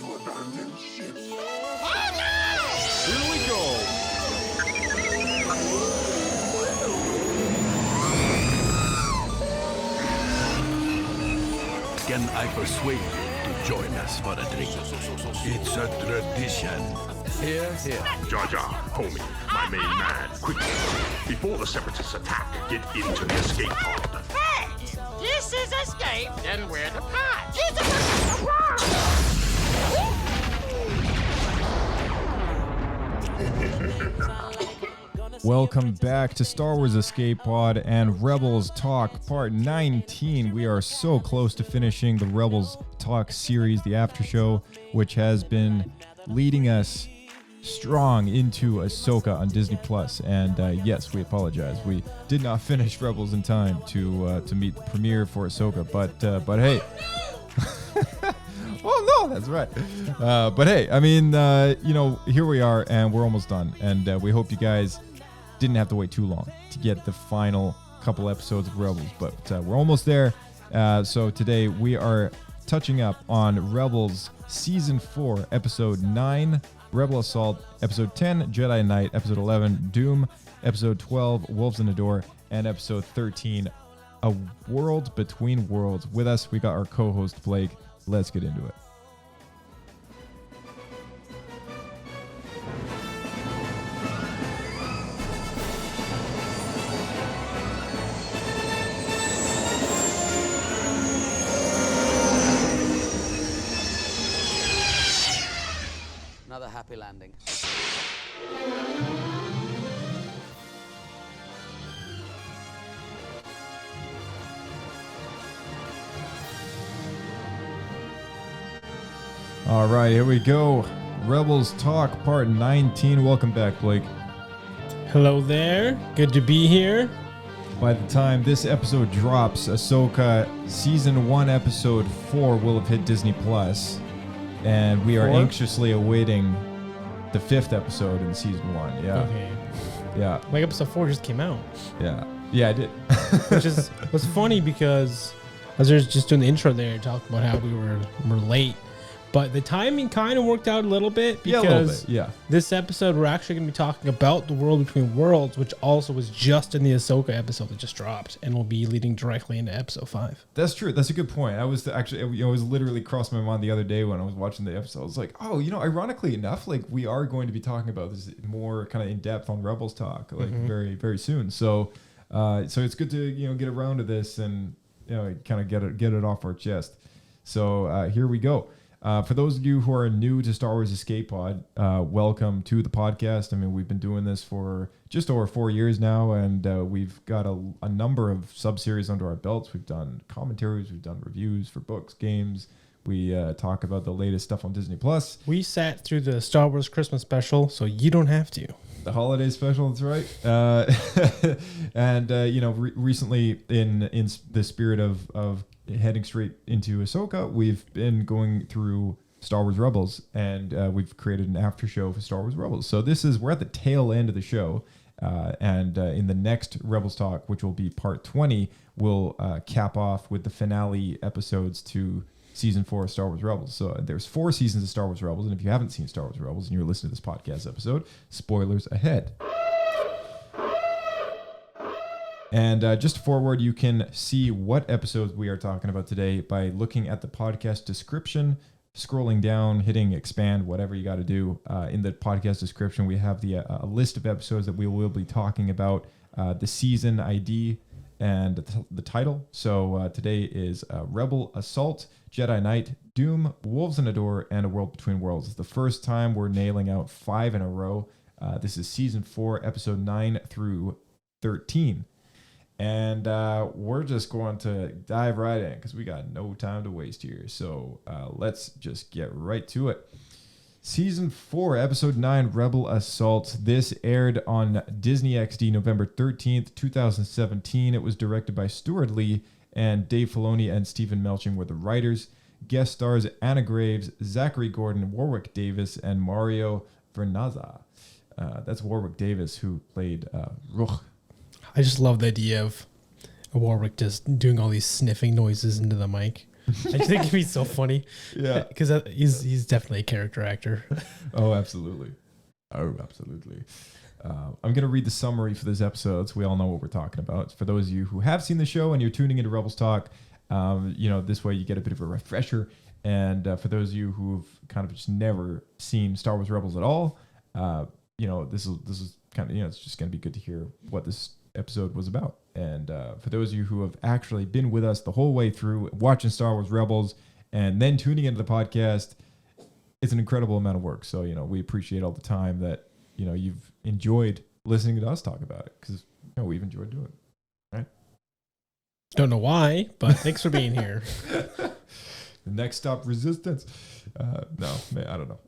to abandon ship. Oh no! Here we go! Can I persuade you to join us for a drink? It's a tradition. Here, here. Jar Jar, homie, my main man, quickly. Before the Separatists attack, get into the escape pod. Hey! This is escape, and we're the pod. Welcome back to Star Wars Escape Pod and Rebels Talk Part 19. We are so close to finishing the Rebels Talk series, the after show, which has been leading us strong into Ahsoka on Disney Plus. And yes, we apologize. We did not finish Rebels in time to meet the premiere for Ahsoka, but hey. Oh no, that's right. But hey, I mean, here we are, and we're almost done. And we hope you guys didn't have to wait too long to get the final couple episodes of Rebels, but we're almost there. So today we are touching up on Rebels Season 4, Episode 9, Rebel Assault, Episode 10, Jedi Night, Episode 11, Dume, Episode 12, Wolves in the Door, and Episode 13, A World Between Worlds. With us, we got our co-host Blake. Let's get into it. Another happy landing. All right, here we go. Rebels Talk Part 19. Welcome back, Blake. Hello there. Good to be here. By the time this episode drops, Ahsoka Season 1, Episode 4 will have hit Disney Plus, and we are anxiously awaiting the 5th episode in Season 1. Yeah. Okay. Yeah. Like episode 4 just came out. Yeah. Yeah, I did. Which was funny because I was just doing the intro there, talking about how we were late. But the timing kind of worked out a little bit because yeah, a little bit, yeah. This episode we're actually going to be talking about the World Between Worlds, which also was just in the Ahsoka episode that just dropped, and will be leading directly into episode 5. That's true. That's a good point. I was actually, it was literally crossed my mind the other day when I was watching the episode. I was like, oh, ironically enough, like we are going to be talking about this more kind of in depth on Rebels Talk, like very, very soon. So, so it's good to get around to this and kind of get it off our chest. So here we go. For those of you who are new to Star Wars Escape Pod, welcome to the podcast. I mean, we've been doing this for just over 4 years now, and we've got a number of sub-series under our belts. We've done commentaries, we've done reviews for books, games. We talk about the latest stuff on Disney Plus. We sat through the Star Wars Christmas special, so you don't have to. The holiday special, that's right. And recently, in the spirit of heading straight into Ahsoka, we've been going through Star Wars Rebels, and we've created an after show for Star Wars Rebels. So we're at the tail end of the show, and in the next Rebels Talk, which will be part 20, we'll cap off with the finale episodes to Season 4 of Star Wars Rebels. So there's 4 seasons of Star Wars Rebels, and if you haven't seen Star Wars Rebels and you're listening to this podcast episode, spoilers ahead. And just forward, you can see what episodes we are talking about today by looking at the podcast description, scrolling down, hitting expand, whatever you got to do. In the podcast description, we have a list of episodes that we will be talking about, the season ID, and the title. So today is Rebel Assault, Jedi Night, Dume, Wolves in the Door, and A World Between Worlds. It's the first time we're nailing out 5 in a row. This is Season 4, Episode 9 through 13. And we're just going to dive right in because we got no time to waste here. So let's just get right to it. Season 4, Episode 9, Rebel Assault. This aired on Disney XD November 13th, 2017. It was directed by Stuart Lee, and Dave Filoni and Stephen Melching were the writers. Guest stars Anna Graves, Zachary Gordon, Warwick Davis, and Mario Vernaza. That's Warwick Davis, who played Ruch. I just love the idea of Warwick just doing all these sniffing noises into the mic. I just think it'd be so funny. Yeah. Because he's definitely a character actor. Oh, absolutely. Oh, absolutely. I'm going to read the summary for this episode so we all know what we're talking about. For those of you who have seen the show and you're tuning into Rebels Talk, this way you get a bit of a refresher. And for those of you who've kind of just never seen Star Wars Rebels at all, this is kind of, it's just going to be good to hear what this episode was about. And for those of you who have actually been with us the whole way through watching Star Wars Rebels and then tuning into the podcast, it's an incredible amount of work. So, we appreciate all the time that, you've enjoyed listening to us talk about it because we've enjoyed doing it. Right? Don't know why, but thanks for being here. The next stop, Resistance. No, man, I don't know.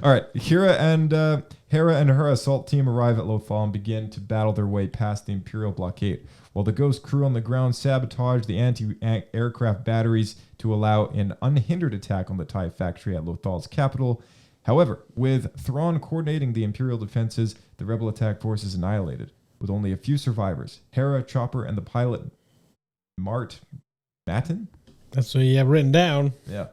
All right, Hera and her assault team arrive at Lothal and begin to battle their way past the Imperial blockade, while the Ghost crew on the ground sabotage the anti-aircraft batteries to allow an unhindered attack on the TIE factory at Lothal's capital. However, with Thrawn coordinating the Imperial defenses, the Rebel attack force is annihilated, with only a few survivors: Hera, Chopper, and the pilot Matin? That's what you have written down. Yeah.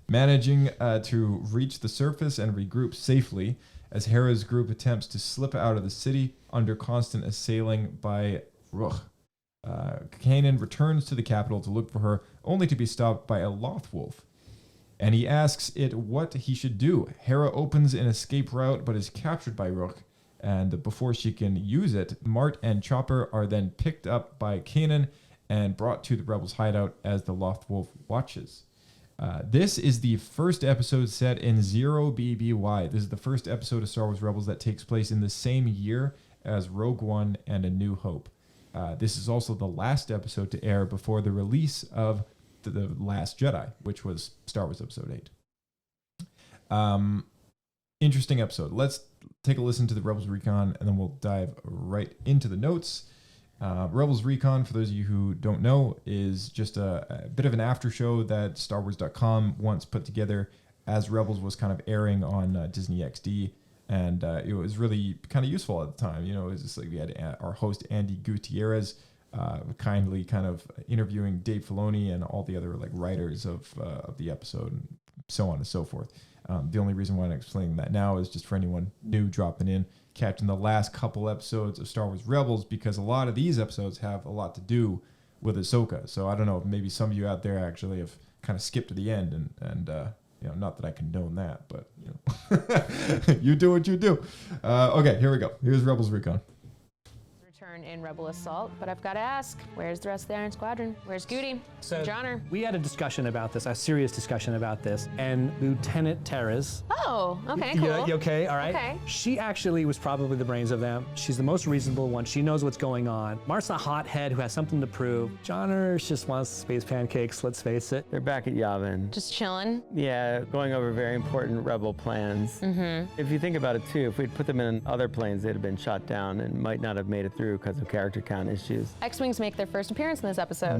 Managing to reach the surface and regroup safely as Hera's group attempts to slip out of the city under constant assailing by Ruch. Kanan returns to the capital to look for her, only to be stopped by a Lothwolf. And he asks it what he should do. Hera opens an escape route but is captured by Ruch. And before she can use it, Mart and Chopper are then picked up by Kanan and brought to the Rebels' hideout as the Lothwolf watches. This is the first episode set in 0 BBY. This is the first episode of Star Wars Rebels that takes place in the same year as Rogue One and A New Hope. This is also the last episode to air before the release of The Last Jedi, which was Star Wars Episode 8. Interesting episode. Let's take a listen to the Rebels Recon, and then we'll dive right into the notes. Rebels Recon, for those of you who don't know, is just a bit of an after show that StarWars.com once put together as Rebels was kind of airing on Disney XD, and it was really kind of useful at the time. It was just like we had our host Andy Gutierrez kindly kind of interviewing Dave Filoni and all the other writers of the episode, and so on and so forth. The only reason why I'm explaining that now is just for anyone new dropping in, catching the last couple episodes of Star Wars Rebels, because a lot of these episodes have a lot to do with Ahsoka. So I don't know if maybe some of you out there actually have kind of skipped to the end, and not that I condone that, but you do what you do. Okay, here we go. Here's Rebels Recon. Return in Rebel Assault, but I've got to ask, where's the rest of the Iron Squadron? Where's Goody? So Johnner? we had a discussion about this, a serious discussion about this, and Lieutenant Terrace. Oh, okay, cool. You okay? All right. Okay. She actually was probably the brains of them. She's the most reasonable one. She knows what's going on. Mart's a hothead who has something to prove. Johnner just wants space pancakes, let's face it. They're back at Yavin. Just chilling? Yeah, going over very important rebel plans. Mm-hmm. If you think about it too, if we'd put them in other planes, they'd have been shot down and might not have made it through because of character count issues. X-Wings make their first appearance in this episode.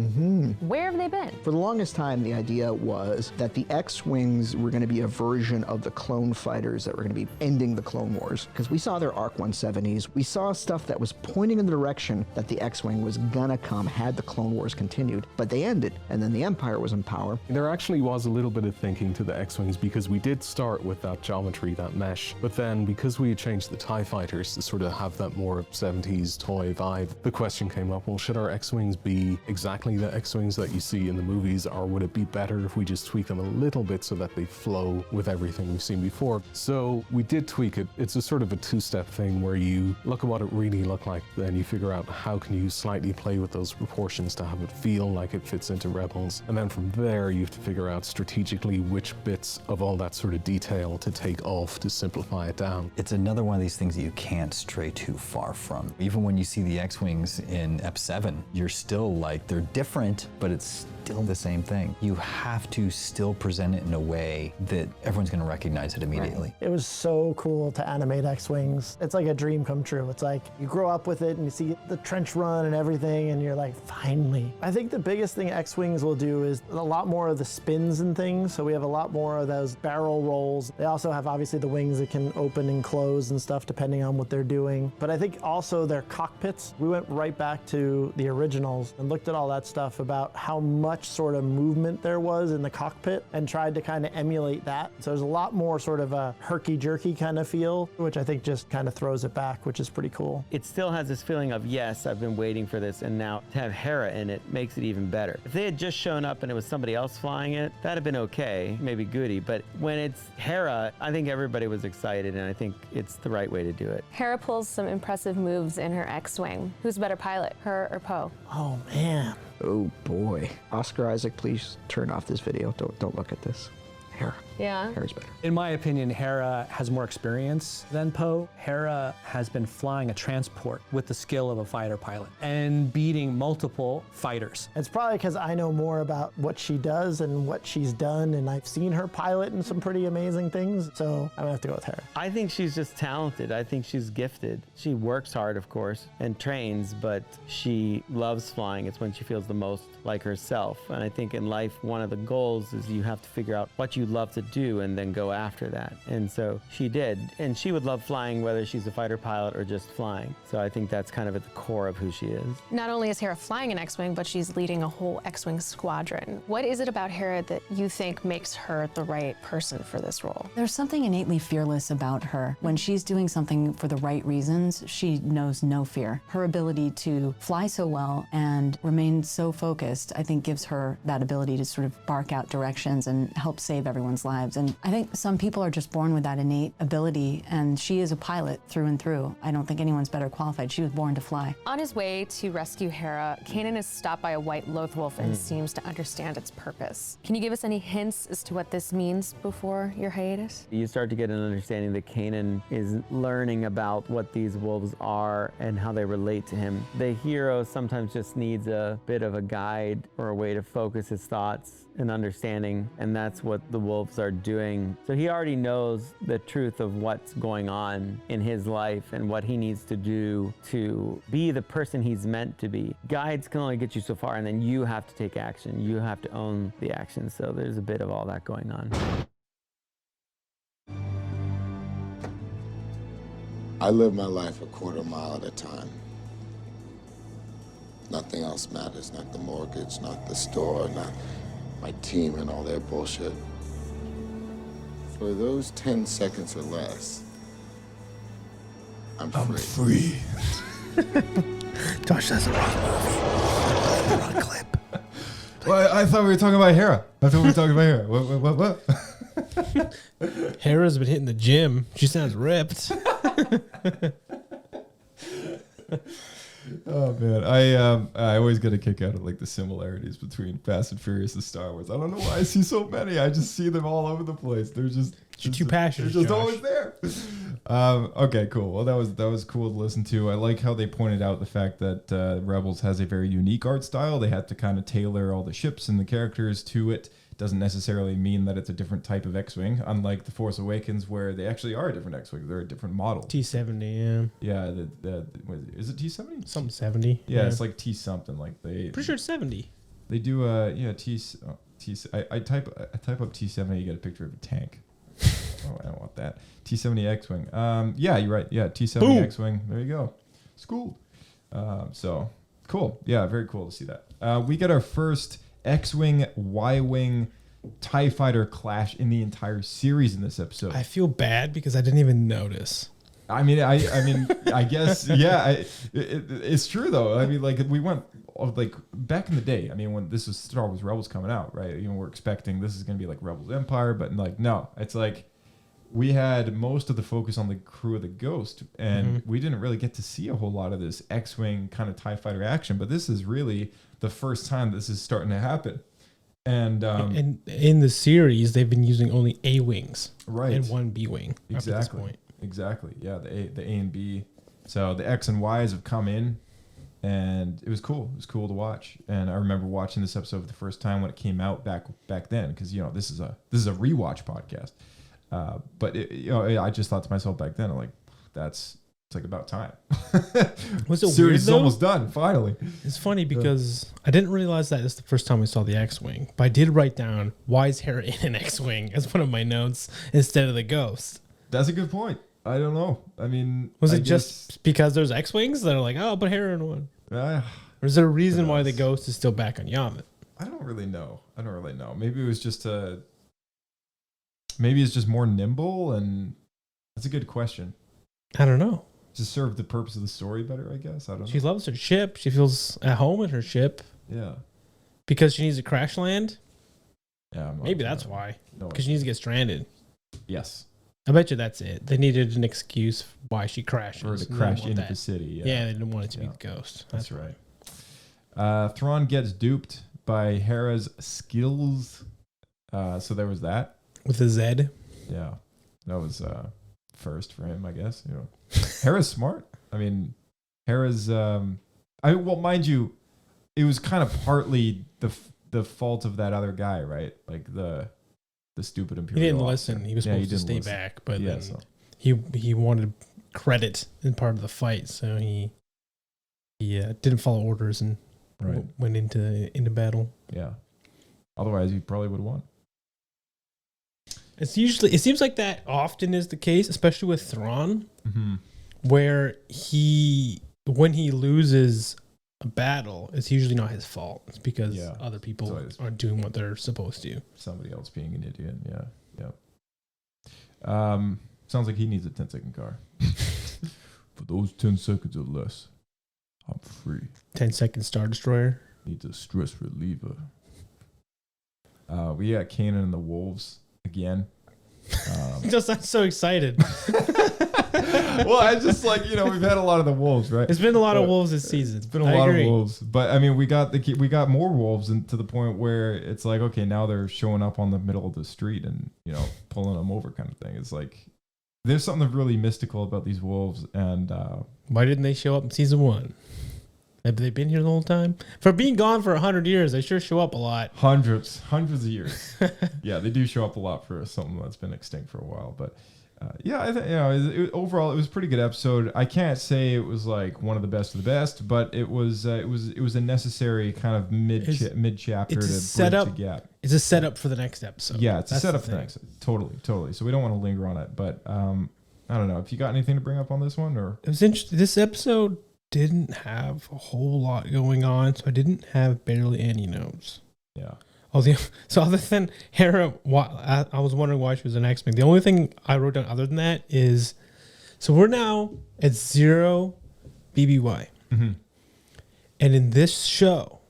Where have they been? For the longest time, the idea was that the X-Wings were going to be a version of the clone fighters that were going to be ending the Clone Wars. Because we saw their ARC 170s. We saw stuff that was pointing in the direction that the X-Wing was gonna come had the Clone Wars continued. But they ended, and then the Empire was in power. There actually was a little bit of thinking to the X-Wings, because we did start with that geometry, that mesh. But then, because we had changed the TIE fighters to sort of have that more 70s toy vibe, the question came up, well, should our X-Wings be exactly the X-Wings that you see in the movies, or would it be better if we just tweak them a little bit so that they flow with everything we've seen before? So we did tweak it. It's a sort of a two-step thing where you look at what it really looked like, then you figure out how can you slightly play with those proportions to have it feel like it fits into Rebels. And then from there, you have to figure out strategically which bits of all that sort of detail to take off to simplify it down. It's another one of these things that you can't stray too far from. Even when you see the X-Wings in Ep 7, you're still like, they're different, but it's still the same thing. You have to still present it in a way that everyone's going to recognize it immediately. Right. It was so cool to animate X-Wings. It's like a dream come true. It's like you grow up with it and you see the trench run and everything, and you're like, finally. I think the biggest thing X-Wings will do is a lot more of the spins and things. So we have a lot more of those barrel rolls. They also have obviously the wings that can open and close and stuff depending on what they're doing. But I think also their cockpits. We went right back to the originals and looked at all that stuff about how much much sort of movement there was in the cockpit and tried to kind of emulate that. So there's a lot more sort of a herky-jerky kind of feel, which I think just kind of throws it back, which is pretty cool. It still has this feeling of, yes, I've been waiting for this, and now to have Hera in it makes it even better. If they had just shown up and it was somebody else flying it, that'd have been okay, maybe goody, but when it's Hera, I think everybody was excited, and I think it's the right way to do it. Hera pulls some impressive moves in her X-Wing. Who's a better pilot, her or Poe? Oh, man. Oh, boy. Oscar Isaac, please turn off this video. Don't look at this. Hera. Yeah. Hera's better. In my opinion, Hera has more experience than Poe. Hera has been flying a transport with the skill of a fighter pilot and beating multiple fighters. It's probably because I know more about what she does and what she's done, and I've seen her pilot in some pretty amazing things, so I'm gonna have to go with Hera. I think she's just talented. I think she's gifted. She works hard, of course, and trains, but she loves flying. It's when she feels the most like herself. And I think in life, one of the goals is you have to figure out what you love to do and then go after that. And so she did. And she would love flying whether she's a fighter pilot or just flying. So I think that's kind of at the core of who she is. Not only is Hera flying an X-Wing, but she's leading a whole X-Wing squadron. What is it about Hera that you think makes her the right person for this role? There's something innately fearless about her. When she's doing something for the right reasons, she knows no fear. Her ability to fly so well and remain so focused, I think gives her that ability to sort of bark out directions and help save everyone's lives. And I think some people are just born with that innate ability, and she is a pilot through and through. I don't think anyone's better qualified. She was born to fly. On his way to rescue Hera, Kanan is stopped by a white Lothal and seems to understand its purpose. Can you give us any hints as to what this means before your hiatus? You start to get an understanding that Kanan is learning about what these wolves are and how they relate to him. The hero sometimes just needs a bit of a guide or a way to focus his thoughts and understanding, and that's what the wolves are doing. So he already knows the truth of what's going on in his life and what he needs to do to be the person he's meant to be. Guides can only get you so far, and then you have to take action. You have to own the action. So there's a bit of all that going on. I live my life a quarter mile at a time. Nothing else matters, not the mortgage, not the store, not my team and all their bullshit. For those 10 seconds or less, I'm free. Josh, that's a wrong movie. Wrong clip. Well, I thought we were talking about Hera. What? Hera's been hitting the gym. She sounds ripped. Oh man, I always get a kick out of like the similarities between Fast and Furious and Star Wars. I don't know why I see so many. I just see them all over the place. They're just you're too passionate. They're just Josh. always there. Okay, cool. Well, that was cool to listen to. I like how they pointed out the fact that Rebels has a very unique art style. They had to kind of tailor all the ships and the characters to it. Doesn't necessarily mean that it's a different type of X-Wing, unlike The Force Awakens, where they actually are a different X-Wing. They're a different model. T70, yeah. Yeah, is it T70? Something 70. Yeah, it's like T something. Like Pretty sure it's 70. They do I type up T70, you get a picture of a tank. Oh, I don't want that. T70 X-Wing. Yeah, you're right. Yeah, T70 Boom. X-Wing. There you go. School. So cool. Yeah, very cool to see that. We get our first X-Wing, Y-Wing, TIE Fighter clash in the entire series in this episode. I feel bad because I didn't even notice. I mean, I guess, yeah, it's true though. I mean, like we went like back in the day. I mean, when this was Star Wars Rebels coming out, right? You know, we're expecting this is going to be like Rebels Empire, but like no, it's like we had most of the focus on the crew of the Ghost, and we didn't really get to see a whole lot of this X-Wing kind of TIE Fighter action. But this is really the first time this is starting to happen. And in the series, they've been using only A-Wings, right, and one B-Wing. Exactly. Up to this point. Exactly. Yeah, the A and B. So the X and Y's have come in, and it was cool. It was cool to watch. And I remember watching this episode for the first time when it came out back then, because you know this is a rewatch podcast. But I just thought to myself back then, I'm like, it's like about time. Was it series weird, is though? almost done finally. It's funny because I didn't realize that it's the first time I saw the X-Wing, but I did write down why is Hera in an X-Wing as one of my notes instead of the Ghost. That's a good point. I don't know. I mean, was it just because there's X-Wings that are like, oh, but Hera in one? Or is there a reason why the Ghost is still back on Yavin? I don't really know. Maybe it was just maybe it's just more nimble, and that's a good question. I don't know. To serve the purpose of the story better, I guess. I don't know. She loves her ship. She feels at home in her ship. Yeah. Because she needs to crash land? Yeah. Maybe that's why. No Because she needs to get stranded. Yes. I bet you that's it. They needed an excuse why she crashes. Or to crash into the city. Yeah, they didn't want it to be the ghost. That's right. Thrawn gets duped by Hera's skills. So there was that. With a Z? Yeah. That was first for him, I guess. You know, Hera's smart. I mean, Hera's. Mind you, it was kind of partly the fault of that other guy, right? Like the stupid Imperial. He didn't officer. listen. He was supposed to stay back, but then he wanted credit in part of the fight, so he didn't follow orders and went into battle. Yeah. Otherwise, he probably would have won. It seems like that often is the case, especially with Thrawn, where when he loses a battle, it's usually not his fault. It's because other people aren't doing what they're supposed to. Somebody else being an idiot. Yeah. Sounds like he needs a 10-second car. For those 10 seconds or less, I'm free. 10-second Star Destroyer. Needs a stress reliever. We got Kanan and the Wolves again. Just I'm so excited. Well, I just we've had a lot of the wolves, right? It's been a lot of wolves this season. It's been a lot of wolves, but I mean, we got more wolves, and to the point where it's like, okay, now they're showing up on the middle of the street and pulling them over, kind of thing. It's like there's something really mystical about these wolves, and why didn't they show up in season 1? Have they been here the whole time? For being gone for 100 years, they sure show up a lot. Hundreds of years. Yeah, they do show up a lot for something that's been extinct for a while. But I think overall it was a pretty good episode. I can't say it was like one of the best of the best, but it was a necessary kind of mid chapter to bridge the gap. It's a setup for the next episode. Yeah, it's a setup for the next. Totally. So we don't want to linger on it, but I don't know if you got anything to bring up on this one, or it was interesting. This episode didn't have a whole lot going on, so I didn't have barely any notes. Yeah. So other than Hera, I was wondering why she was an X-Wing. The only thing I wrote down other than that is, so we're now at 0 BBY. Mm-hmm. And in this show,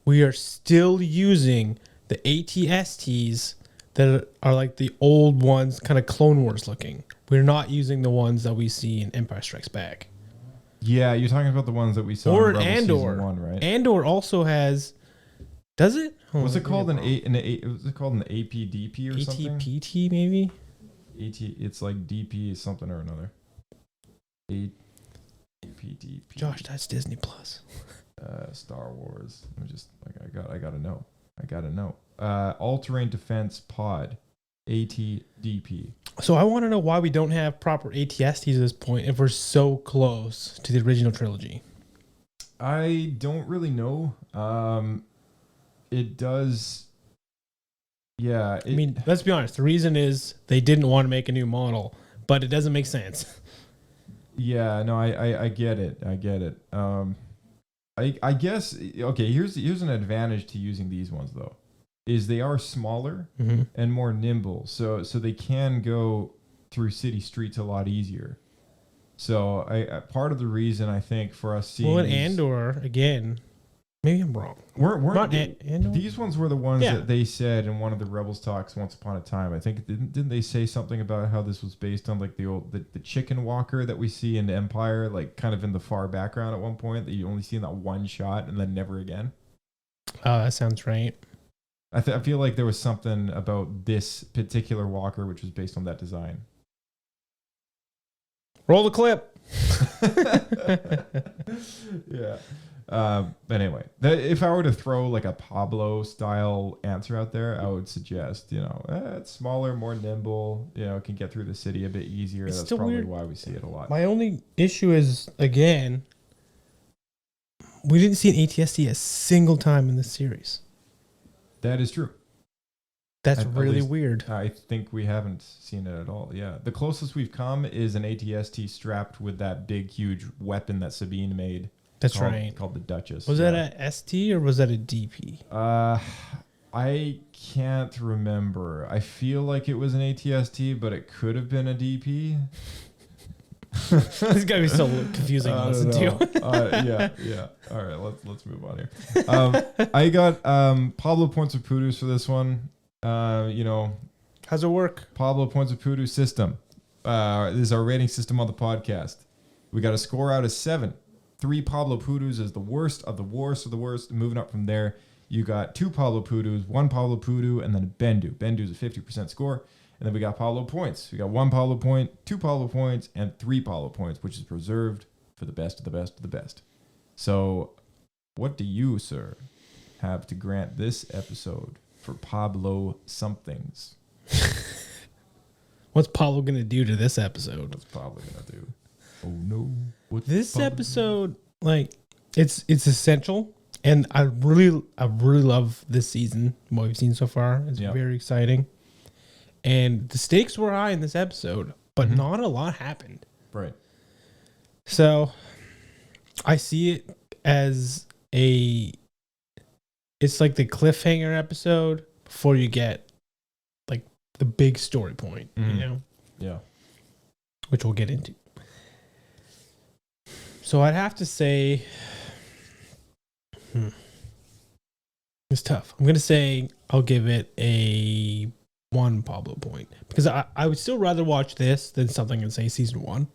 we are still using the ATSTs that are like the old ones, kind of Clone Wars looking. We're not using the ones that we see in Empire Strikes Back. Yeah, you're talking about the ones that we saw or in Rebels Andor. Season 1, right? Andor also has. Does it? Was it called was it called an APDP or something? ATPT maybe. It's like DP something or another. APDP. Josh, that's Disney Plus. Star Wars. I'm just like I gotta know. All-terrain defense pod. ATDP. So I want to know why we don't have proper ATSTs at this point if we're so close to the original trilogy. I don't really know. It does. Yeah. I mean, let's be honest. The reason is they didn't want to make a new model, but it doesn't make sense. Yeah. No, I get it. I guess. Okay. Here's an advantage to using these ones though. Is they are smaller and more nimble, so they can go through city streets a lot easier. So I part of the reason I think for us seeing in Andor again, maybe I'm wrong. These ones were the ones that they said in one of the Rebels talks once upon a time. I think didn't they say something about how this was based on like the chicken walker that we see in Empire, like kind of in the far background at one point that you only see in that one shot and then never again. Oh, that sounds right. I feel like there was something about this particular walker which was based on that design. Roll the clip. Yeah. But anyway, if I were to throw like a Pablo style answer out there, I would suggest, it's smaller, more nimble, can get through the city a bit easier. That's probably weird. Why we see it a lot. My only issue is, again, we didn't see an ATST a single time in this series. That is true. That's really weird. I think we haven't seen it at all. Yeah. The closest we've come is an ATST strapped with that big, huge weapon that Sabine made. That's right. Called the Duchess. Was that a ST or was that a DP? I can't remember. I feel like it was an ATST, but it could have been a DP. This is gonna be so confusing to listen to. Yeah. All right, let's move on here. I got Pablo Points of Pudus for this one. How's it work? Pablo Points of Pudus system. This is our rating system on the podcast. We got a score out of 7. 3 Pablo Pudus is the worst of the worst of the worst. Moving up from there, you got 2 Pablo Pudus, 1 Pablo Pudu, and then a Bendu. Bendu's a 50% score. And then we got Pablo points. We got 1 Pablo point, 2 Pablo points, and 3 Pablo points, which is preserved for the best of the best of the best. So, what do you, sir, have to grant this episode for Pablo somethings? What's Pablo gonna do to this episode? What's Pablo gonna do? Oh no! What's This Pablo episode, like, it's essential, and I really love this season. What we've seen so far is very exciting. And the stakes were high in this episode, but not a lot happened. Right. So I see it as it's like the cliffhanger episode before you get like the big story point, you know? Yeah. Which we'll get into. So I'd have to say, it's tough. I'm going to say I'll give it a 1 Pablo point, because I would still rather watch this than something in, say, season 1,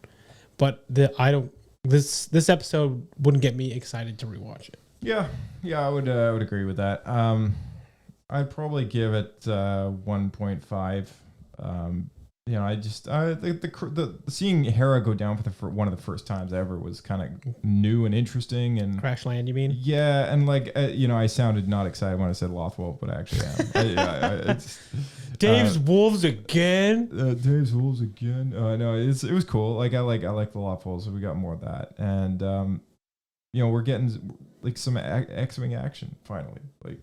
but this episode wouldn't get me excited to rewatch it. Yeah, I would agree with that. I'd probably give it 1.5. The seeing Hera go down for one of the first times ever was kind of new and interesting. And Crash Land, you mean? Yeah, and I sounded not excited when I said Lothal, but I actually am. Dave's Wolves again. Dave's Wolves again. No, it was cool. Like I like the Lothal, so we got more of that, and we're getting like some X-wing action finally. Like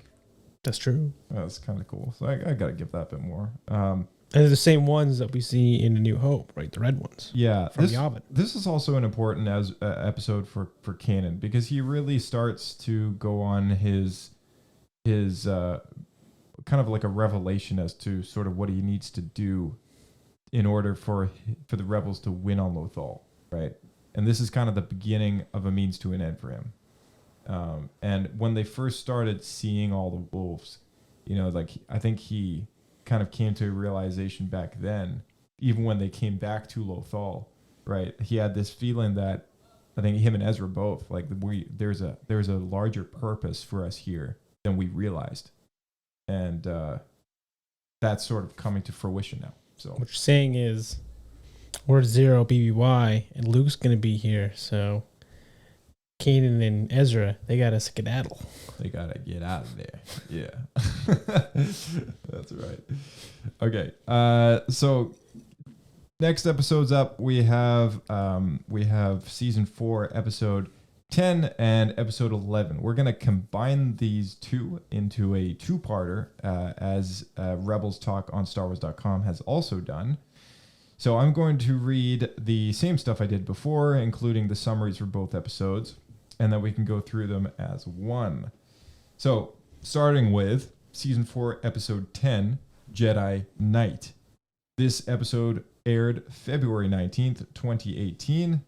that's true. That's kind of cool. So I got to give that a bit more. And they're the same ones that we see in A New Hope, right? The red ones. Yeah. From Yavin. This is also an important episode for Kanan, because he really starts to go on his kind of like a revelation as to sort of what he needs to do in order for the rebels to win on Lothal, right? And this is kind of the beginning of a means to an end for him. And when they first started seeing all the wolves, I think he kind of came to a realization back then, even when they came back to Lothal, right? He had this feeling that I think him and Ezra both, like, there's a larger purpose for us here than we realized. And that's sort of coming to fruition now. So what you're saying is we're 0 BBY and Luke's going to be here. So Kanan and Ezra, they got to skedaddle. They got to get out of there. Yeah. That's right. Okay. So next episode's up. We have season 4, episode 10 and episode 11. We're going to combine these two into a 2-parter, as Rebels Talk on StarWars.com has also done. So I'm going to read the same stuff I did before, including the summaries for both episodes, and then we can go through them as one. So starting with season 4, episode 10, Jedi Night. This episode aired February 19th, 2018,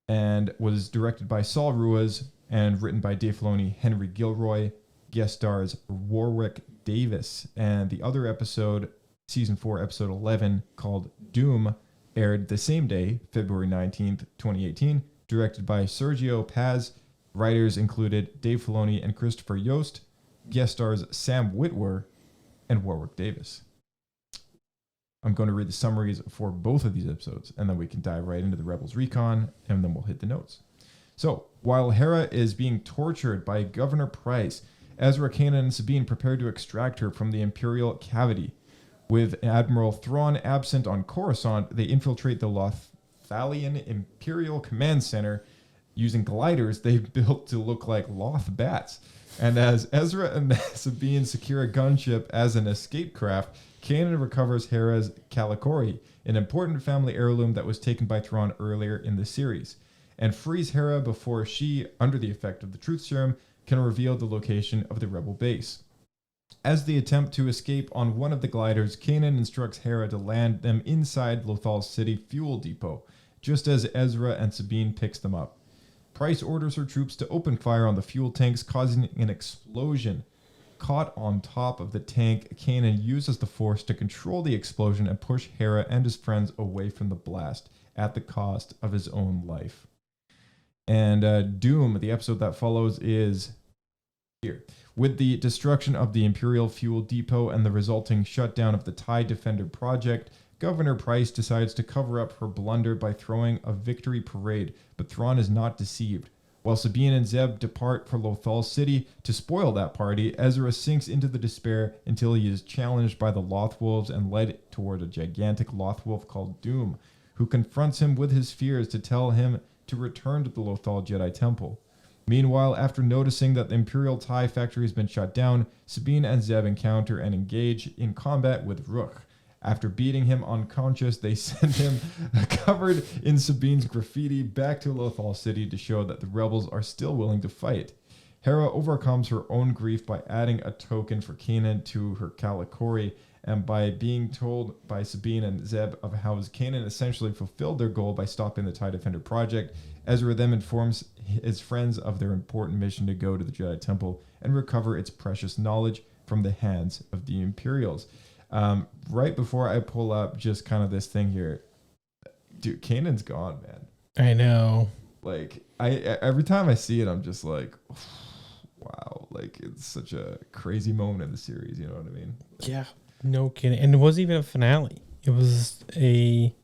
and was directed by Saul Ruiz and written by Dave Filoni, Henry Gilroy. Guest stars Warwick Davis. And the other episode, season 4, episode 11, called Dume, aired the same day, February 19th, 2018, directed by Sergio Paz. Writers included Dave Filoni and Christopher Yost. Guest stars Sam Witwer and Warwick Davis. I'm going to read the summaries for both of these episodes, and then we can dive right into the Rebels Recon, and then we'll hit the notes. So, while Hera is being tortured by Governor Price, Ezra, Kanan, and Sabine prepare to extract her from the Imperial cavity. With Admiral Thrawn absent on Coruscant, they infiltrate the Lothalian Imperial Command Center using gliders they've built to look like Loth bats. And as Ezra and Sabine secure a gunship as an escape craft, Kanan recovers Hera's Kalikori, an important family heirloom that was taken by Thrawn earlier in the series. and frees Hera before she, under the effect of the truth serum, can reveal the location of the rebel base. As they attempt to escape on one of the gliders, Kanan instructs Hera to land them inside Lothal's city fuel depot, just as Ezra and Sabine picks them up. Price orders her troops to open fire on the fuel tanks, causing an explosion. Caught on top of the tank, Kanan uses the Force to control the explosion and push Hera and his friends away from the blast at the cost of his own life. And Dume, the episode that follows, is here. With the destruction of the Imperial fuel depot and the resulting shutdown of the TIE Defender project, Governor Price decides to cover up her blunder by throwing a victory parade, but Thrawn is not deceived. While Sabine and Zeb depart for Lothal City to spoil that party, Ezra sinks into the despair until he is challenged by the Lothwolves and led toward a gigantic Lothwolf called Dume, who confronts him with his fears to tell him to return to the Lothal Jedi Temple. Meanwhile, after noticing that the Imperial TIE factory has been shut down, Sabine and Zeb encounter and engage in combat with Rook. After beating him unconscious, they send him, covered in Sabine's graffiti, back to Lothal City to show that the rebels are still willing to fight. Hera overcomes her own grief by adding a token for Kanan to her Kalikori, and by being told by Sabine and Zeb of how Kanan essentially fulfilled their goal by stopping the TIE Defender project. Ezra then informs his friends of their important mission to go to the Jedi Temple and recover its precious knowledge from the hands of the Imperials. Right before I pull up just kind of this thing here, dude, Kanan's gone, man. I know. Like, every time I see it, I'm just like, wow, like it's such a crazy moment in the series. You know what I mean? Yeah, no kidding. And it wasn't even a finale. It was a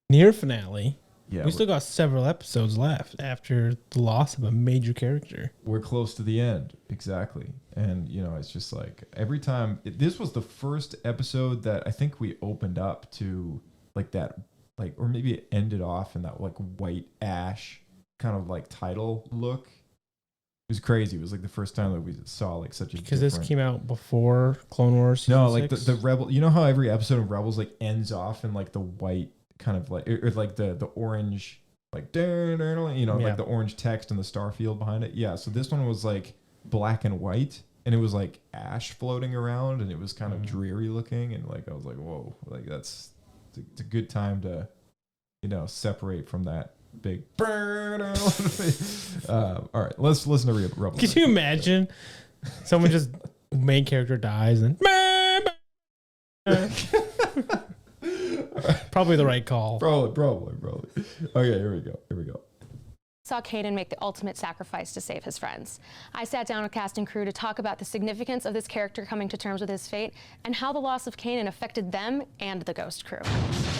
near finale. Yeah, we still got several episodes left after the loss of a major character. We're close to the end. Exactly. And, you know, it's just like every time this was the first episode that I think we opened up to like that, like, or maybe it ended off in that like white ash kind of like title look. It was crazy. It was like the first time that we saw like such a because this came out before Clone Wars. No, like the Rebel. You know how every episode of Rebels like ends off in like the white kind of like or like the orange like you know like the orange text and the star field behind it. Yeah. So this one was like black and white, and it was like ash floating around, and it was kind of dreary looking, and like I was like, whoa, like it's a good time to, you know, separate from that big burn. All right, let's listen to Rebel. Could you imagine someone just main character dies and probably the right call. Probably. Okay, here we go. Saw Kanan make the ultimate sacrifice to save his friends. I sat down with cast and crew to talk about the significance of this character coming to terms with his fate and how the loss of Kanan affected them and the Ghost crew.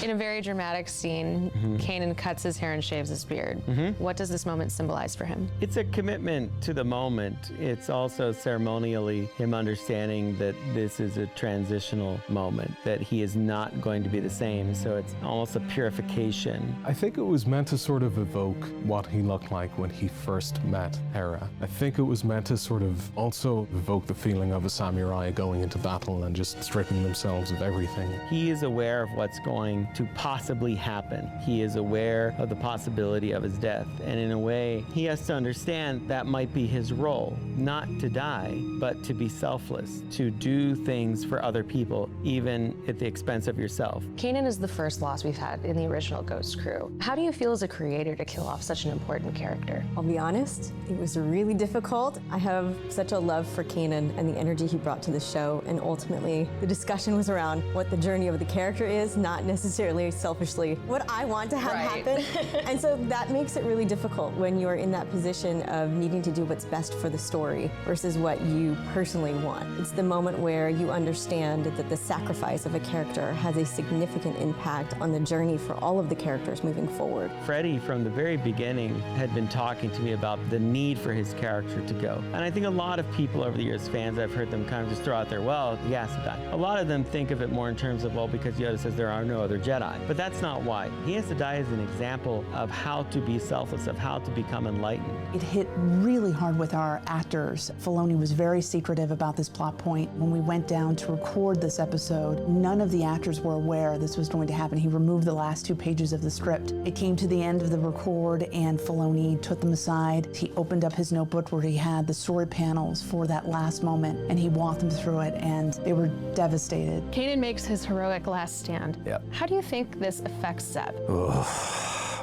In a very dramatic scene, Kanan cuts his hair and shaves his beard. What does this moment symbolize for him? It's a commitment to the moment. It's also ceremonially him understanding that this is a transitional moment, that he is not going to be the same. So it's almost a purification. I think it was meant to sort of evoke what he looked like when he first met Hera. I think it was meant to sort of also evoke the feeling of a samurai going into battle and just stripping themselves of everything. He is aware of what's going to possibly happen. He is aware of the possibility of his death. And in a way, he has to understand that might be his role, not to die, but to be selfless, to do things for other people, even at the expense of yourself. Kanan is the first loss we've had in the original Ghost crew. How do you feel as a creator to kill off such an important character? I'll be honest, it was really difficult. I have such a love for Kanan and the energy he brought to the show, and ultimately the discussion was around what the journey of the character is, not necessarily selfishly what I want to have happen. And so that makes it really difficult when you're in that position of needing to do what's best for the story versus what you personally want. It's the moment where you understand that the sacrifice of a character has a significant impact on the journey for all of the characters moving forward. Freddie, from the very beginning, had been talking to me about the need for his character to go. And I think a lot of people over the years, fans, I've heard them kind of just throw out there, well, he has to die. A lot of them think of it more in terms of, well, because Yoda says there are no other Jedi. But that's not why. He has to die as an example of how to be selfless, of how to become enlightened. It hit really hard with our actors. Filoni was very secretive about this plot point. When we went down to record this episode, none of the actors were aware this was going to happen. He removed the last 2 pages of the script. It came to the end of the record, and Filoni Filoni took them aside. He opened up his notebook where he had the sword panels for that last moment, and he walked them through it, and they were devastated. Kanan makes his heroic last stand. Yep. How do you think this affects Zeb?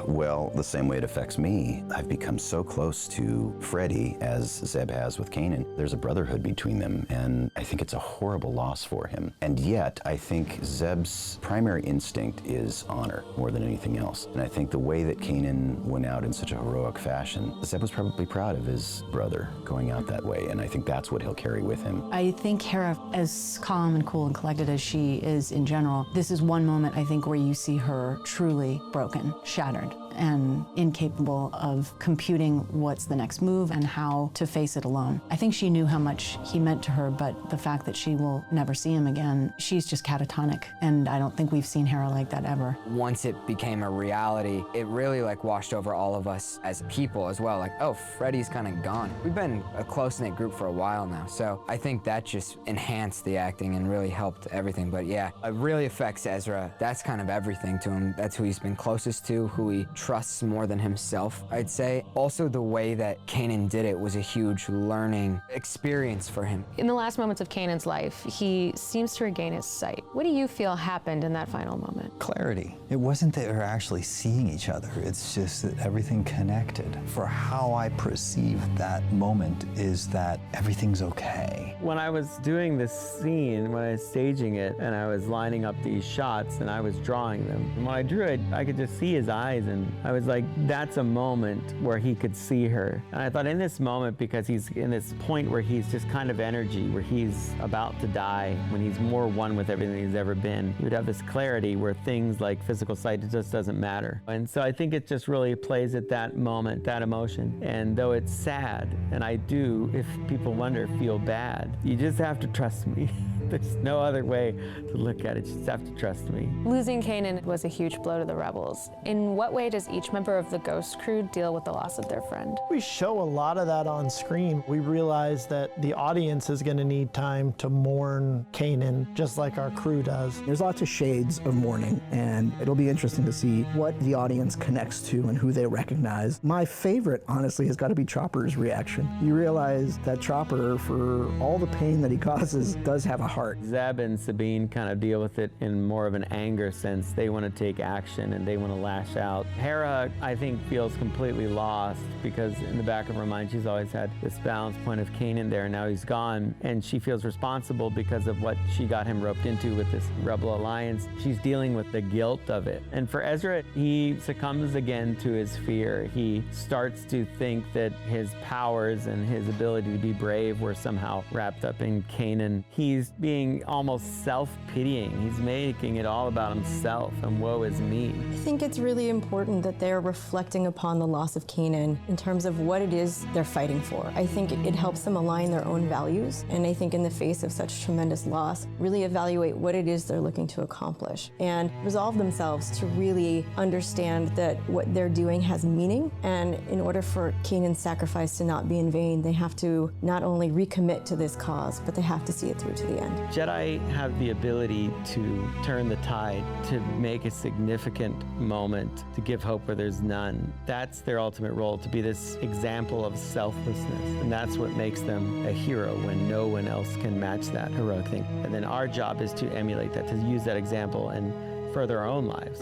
Well, the same way it affects me. I've become so close to Freddy as Zeb has with Kanan. There's a brotherhood between them, and I think it's a horrible loss for him. And yet, I think Zeb's primary instinct is honor more than anything else. And I think the way that Kanan went out in such a heroic fashion, Zeb was probably proud of his brother going out that way, and I think that's what he'll carry with him. I think Hera, as calm and cool and collected as she is in general, this is one moment, I think, where you see her truly broken, shattered, and incapable of computing what's the next move and how to face it alone. I think she knew how much he meant to her, but the fact that she will never see him again, she's just catatonic, and I don't think we've seen Hera like that ever. Once it became a reality, it really washed over all of us as people as well. Oh, Freddy's kind of gone. We've been a close-knit group for a while now, so I think that just enhanced the acting and really helped everything. But yeah, it really affects Ezra. That's kind of everything to him. That's who he's been closest to, who he trusts more than himself, I'd say. Also, the way that Kanan did it was a huge learning experience for him. In the last moments of Kanan's life, he seems to regain his sight. What do you feel happened in that final moment? Clarity. It wasn't that we're actually seeing each other, it's just that everything connected. For how I perceived that moment is that everything's okay. When I was doing this scene, when I was staging it, and I was lining up these shots and I was drawing them, and when I drew it, I could just see his eyes, and I was like, that's a moment where he could see her. And I thought in this moment, because he's in this point where he's just kind of energy, where he's about to die, when he's more one with everything he's ever been, he would have this clarity where things like physical sight, it just doesn't matter. And so I think it just really plays at that moment, that emotion. And though it's sad, and I do, if people wonder, feel bad, you just have to trust me. There's no other way to look at it. You just have to trust me. Losing Kanan was a huge blow to the Rebels. In what way does each member of the Ghost crew deal with the loss of their friend? We show a lot of that on screen. We realize that the audience is going to need time to mourn Kanan, just like our crew does. There's lots of shades of mourning, and it'll be interesting to see what the audience connects to and who they recognize. My favorite, honestly, has got to be Chopper's reaction. You realize that Chopper, for all the pain that he causes, does have a heart. Zeb and Sabine kind of deal with it in more of an anger sense. They want to take action and they want to lash out. Hera, I think, feels completely lost because in the back of her mind, she's always had this balance point of Kanan there. Now he's gone, and she feels responsible because of what she got him roped into with this Rebel Alliance. She's dealing with the guilt of it. And for Ezra, he succumbs again to his fear. He starts to think that his powers and his ability to be brave were somehow wrapped up in Kanan. He's being almost self-pitying. He's making it all about himself and woe is me. I think it's really important that they're reflecting upon the loss of Kanan in terms of what it is they're fighting for. I think it helps them align their own values, and I think in the face of such tremendous loss, really evaluate what it is they're looking to accomplish and resolve themselves to really understand that what they're doing has meaning, and in order for Kanan's sacrifice to not be in vain, they have to not only recommit to this cause, but they have to see it through to the end. Jedi have the ability to turn the tide, to make a significant moment, to give hope where there's none. That's their ultimate role, to be this example of selflessness. And that's what makes them a hero when no one else can match that heroic thing. And then our job is to emulate that, to use that example and further our own lives.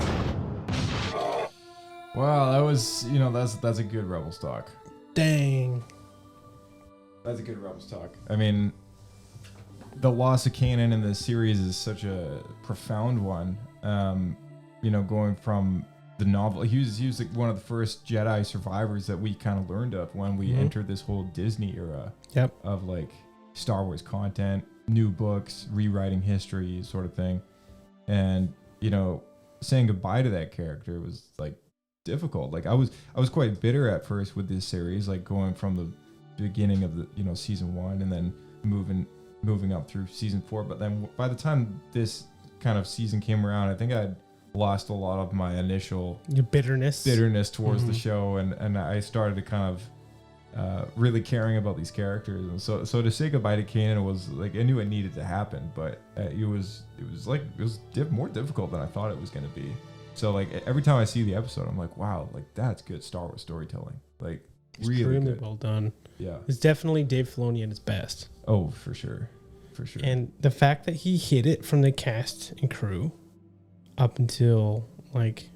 Wow, that was, that's a good Rebels talk. Dang. That's a good Rebels talk. I mean, the loss of Kanan in this series is such a profound one. Going from the novel, he was like one of the first Jedi survivors that we kind of learned of when we entered this whole Disney era of like Star Wars content, new books, rewriting history sort of thing. And, saying goodbye to that character was like difficult. Like I was quite bitter at first with this series, like going from the beginning of the, season 1 and then moving up through season 4. But then by the time this kind of season came around, I think I'd lost a lot of my initial bitterness towards the show, and I started to kind of really caring about these characters. And so to say goodbye to Kanan was like, I knew it needed to happen, but it was more difficult than I thought it was going to be. So like every time I see the episode, I'm like, wow, like that's good Star Wars storytelling. Like really Extremely good. well done. Yeah. It's definitely Dave Filoni at his best. Oh, for sure. For sure. And the fact that he hid it from the cast and crew up until like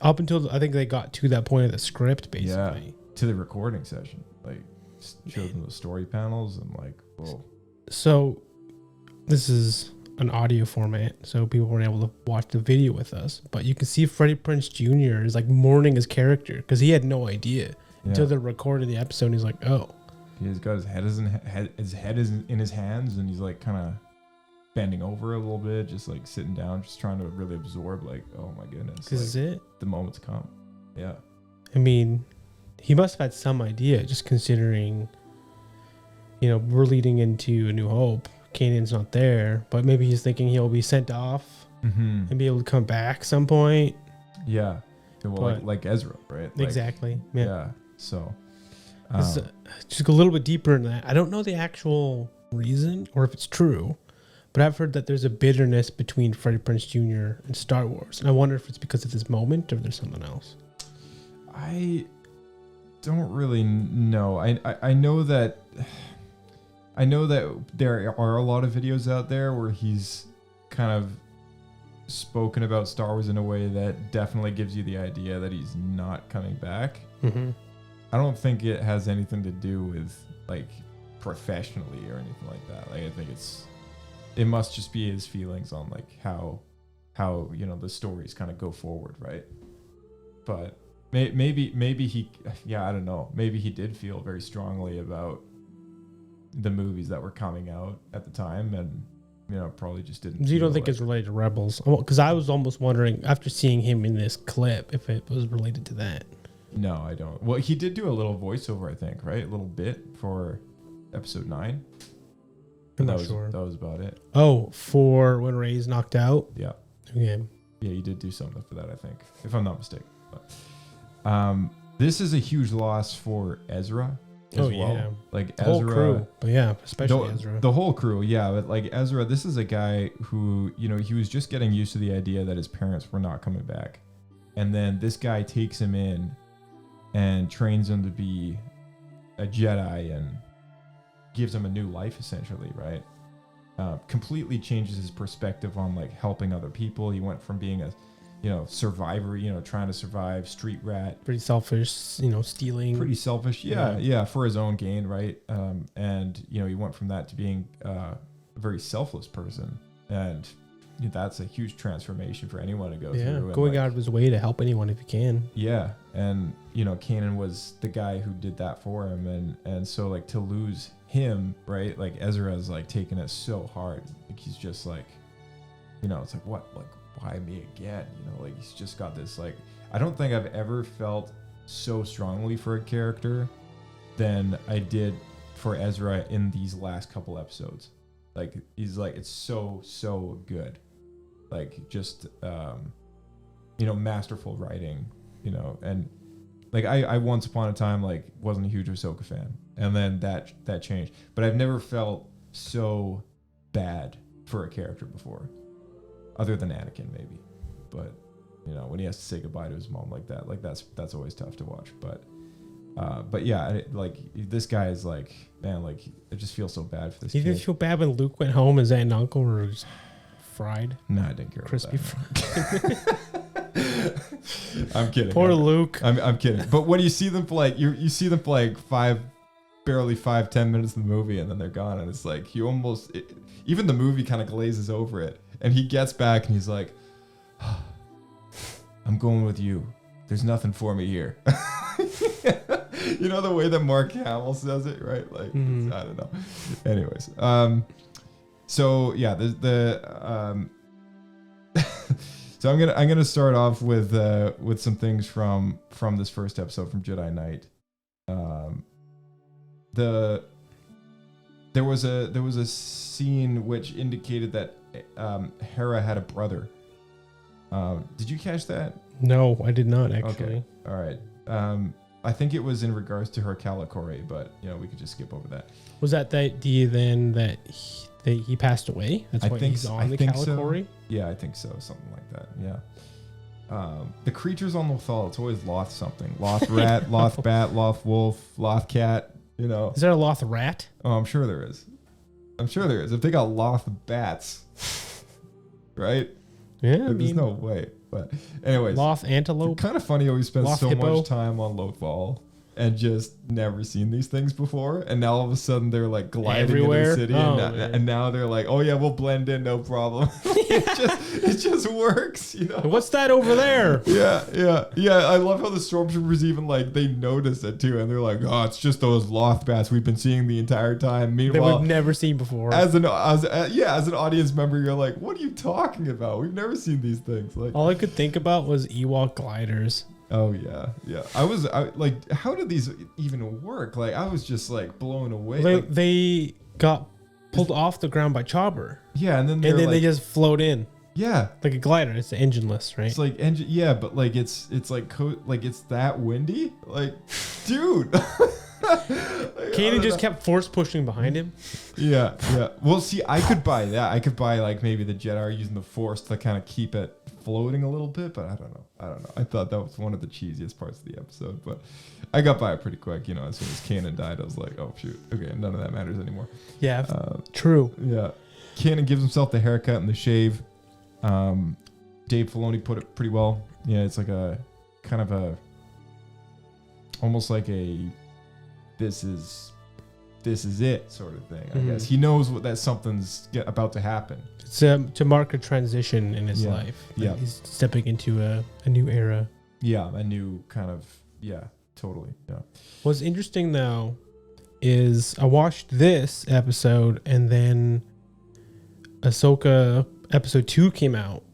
up until I think they got to that point of the script, basically. Yeah, to the recording session. Like showed them the story panels and like, whoa. So this is an audio format, so people weren't able to watch the video with us. But you can see Freddie Prinze Jr. is like mourning his character because he had no idea until they recorded the episode. And he's like, oh. He's got his head is in his hands, and he's like kind of bending over a little bit, just like sitting down, just trying to really absorb. Like, oh my goodness, This is it. The moment's come. Yeah. I mean, he must have had some idea, just considering, you know, we're leading into A New Hope. Kanan's not there, but maybe he's thinking he'll be sent off and be able to come back some point. Yeah. Well, like Ezra, right? Like, Exactly. Yeah. So. Just a little bit deeper in that. I don't know the actual reason or if it's true, but I've heard that there's a bitterness between Freddie Prinze Jr. and Star Wars. And I wonder if it's because of this moment or if there's something else. I don't really know. I know that there are a lot of videos out there where he's kind of spoken about Star Wars in a way that definitely gives you the idea that he's not coming back. Mm-hmm. I don't think it has anything to do with like professionally or anything like that. Like I think it must just be his feelings on like how you know the stories kind of go forward, right? But maybe he, I don't know. Maybe he did feel very strongly about the movies that were coming out at the time, and you know probably just didn't. You don't think it's related to Rebels? Because I was almost wondering after seeing him in this clip if it was related to that. No, I don't. Well, he did do a little voiceover, I think, right? A little bit for episode 9. I'm not sure. That was about it. Oh, for when Rey's knocked out? Yeah. Okay. Yeah, you did do something for that, I think, if I'm not mistaken. But, this is a huge loss for Ezra as well. Yeah. Like the Ezra, whole crew. But yeah, especially Ezra. The whole crew, yeah. But like Ezra, this is a guy who, you know, he was just getting used to the idea that his parents were not coming back. And then this guy takes him in and trains him to be a Jedi and gives him a new life, essentially, right? Completely changes his perspective on like helping other people. He went from being a, you know, survivor, you know, trying to survive, street rat. Pretty selfish, you know, stealing. Pretty selfish, yeah, for his own gain, right? And, you know, he went from that to being a very selfless person. And that's a huge transformation for anyone to go through. Yeah, and going out of his way to help anyone if he can. Yeah, and you know, Kanan was the guy who did that for him, and so like to lose him, right? Like Ezra's like taking it so hard. Like he's just like, you know, it's like what, like why me again? You know, like he's just got this like. I don't think I've ever felt so strongly for a character than I did for Ezra in these last couple episodes. Like he's like it's so good. Like just you know, masterful writing, you know, and like I once upon a time like wasn't a huge Ahsoka fan, and then that changed. But I've never felt so bad for a character before, other than Anakin maybe. But you know, when he has to say goodbye to his mom like that, like that's always tough to watch. But yeah, like this guy is like, man, like I just feel so bad for this. You didn't feel bad when Luke went home? His aunt and uncle were just fried. No, I didn't care. Crispy fried. I'm kidding. Poor Luke. I'm kidding. But when you see them for like you see them for like 5-10 minutes of the movie, and then they're gone, and it's like you almost even the movie kind of glazes over it, and he gets back and he's like, I'm going with you. There's nothing for me here. You know the way that Mark Hamill says it, right? Like I don't know. Anyways, so yeah, so I'm gonna start off with some things from this first episode from Jedi Night. There was a scene which indicated that Hera had a brother. Did you catch that? No, I did not actually. Okay. All right. I think it was in regards to her Calicori, but you know we could just skip over that. Was that the idea then that he passed away. That's why he's on the Calicori. Yeah, I think so. Something like that. Yeah. The creatures on Lothal, it's always Loth something. Loth rat, Loth bat, Loth wolf, Loth cat, you know. Is there a Loth rat? Oh, I'm sure there is. If they got Loth bats, right? Yeah, there's no way. But anyways. Loth antelope. It's kind of funny how we spent Loth so hippo. much time on Lothal and just never seen these things before. And now all of a sudden they're like gliding Everywhere? into the city. And now they're like, oh yeah, we'll blend in, no problem. it just works, you know? What's that over there? Yeah. I love how the stormtroopers even like, they notice it too. And they're like, oh, it's just those Loth bats we've been seeing the entire time. That Meanwhile, we've never seen before. as an audience member, you're like, what are you talking about? We've never seen these things. Like, All I could think about was Ewok gliders. oh yeah. I like, how did these even work? Like, I was just like blown away. They got pulled off the ground by Chopper. Yeah, and then they like, just float in. Yeah, like a glider. It's engineless, right? It's like engine. Yeah, but like it's like like it's that windy. Like, dude. Kanan just kept force pushing behind him. Yeah. Well, see, I could buy that. I could buy like maybe the Jedi are using the Force to kind of keep it floating a little bit, but I don't know. I thought that was one of the cheesiest parts of the episode, but I got by it pretty quick. You know, as soon as Kanan died, I was like, oh shoot, okay, none of that matters anymore. Yeah, true. Yeah, Kanan gives himself the haircut and the shave. Dave Filoni put it pretty well. Yeah, it's like a kind of a almost like a this is it sort of thing. I guess he knows that something's about to happen. It's to mark a transition in his life. Yeah, he's stepping into a new era. Yeah, a new kind of totally. Yeah. What's interesting though is I watched this episode and then Ahsoka episode 2 came out,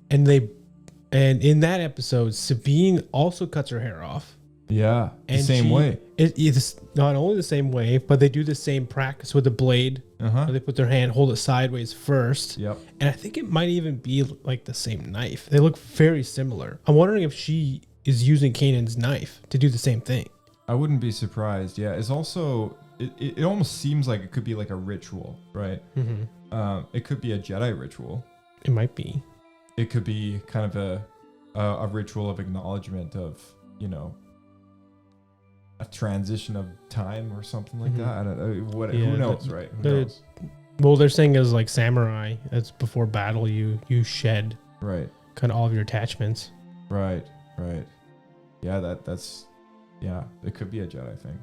and in that episode Sabine also cuts her hair off. Yeah, the same way. It's not only the same way, but they do the same practice with the blade. Where they put their hand, hold it sideways first. Yep. And I think it might even be like the same knife. They look very similar. I'm wondering if she is using Kanan's knife to do the same thing. I wouldn't be surprised. Yeah, it's also it almost seems like it could be like a ritual, right? It could be a Jedi ritual. It might be. It could be kind of a ritual of acknowledgement of, you know, a transition of time or something like that. I don't know. Who knows, right? Who knows? Well, they're saying as like samurai, as before battle, you shed kind of all of your attachments. Right. Yeah, that's it could be a Jedi thing.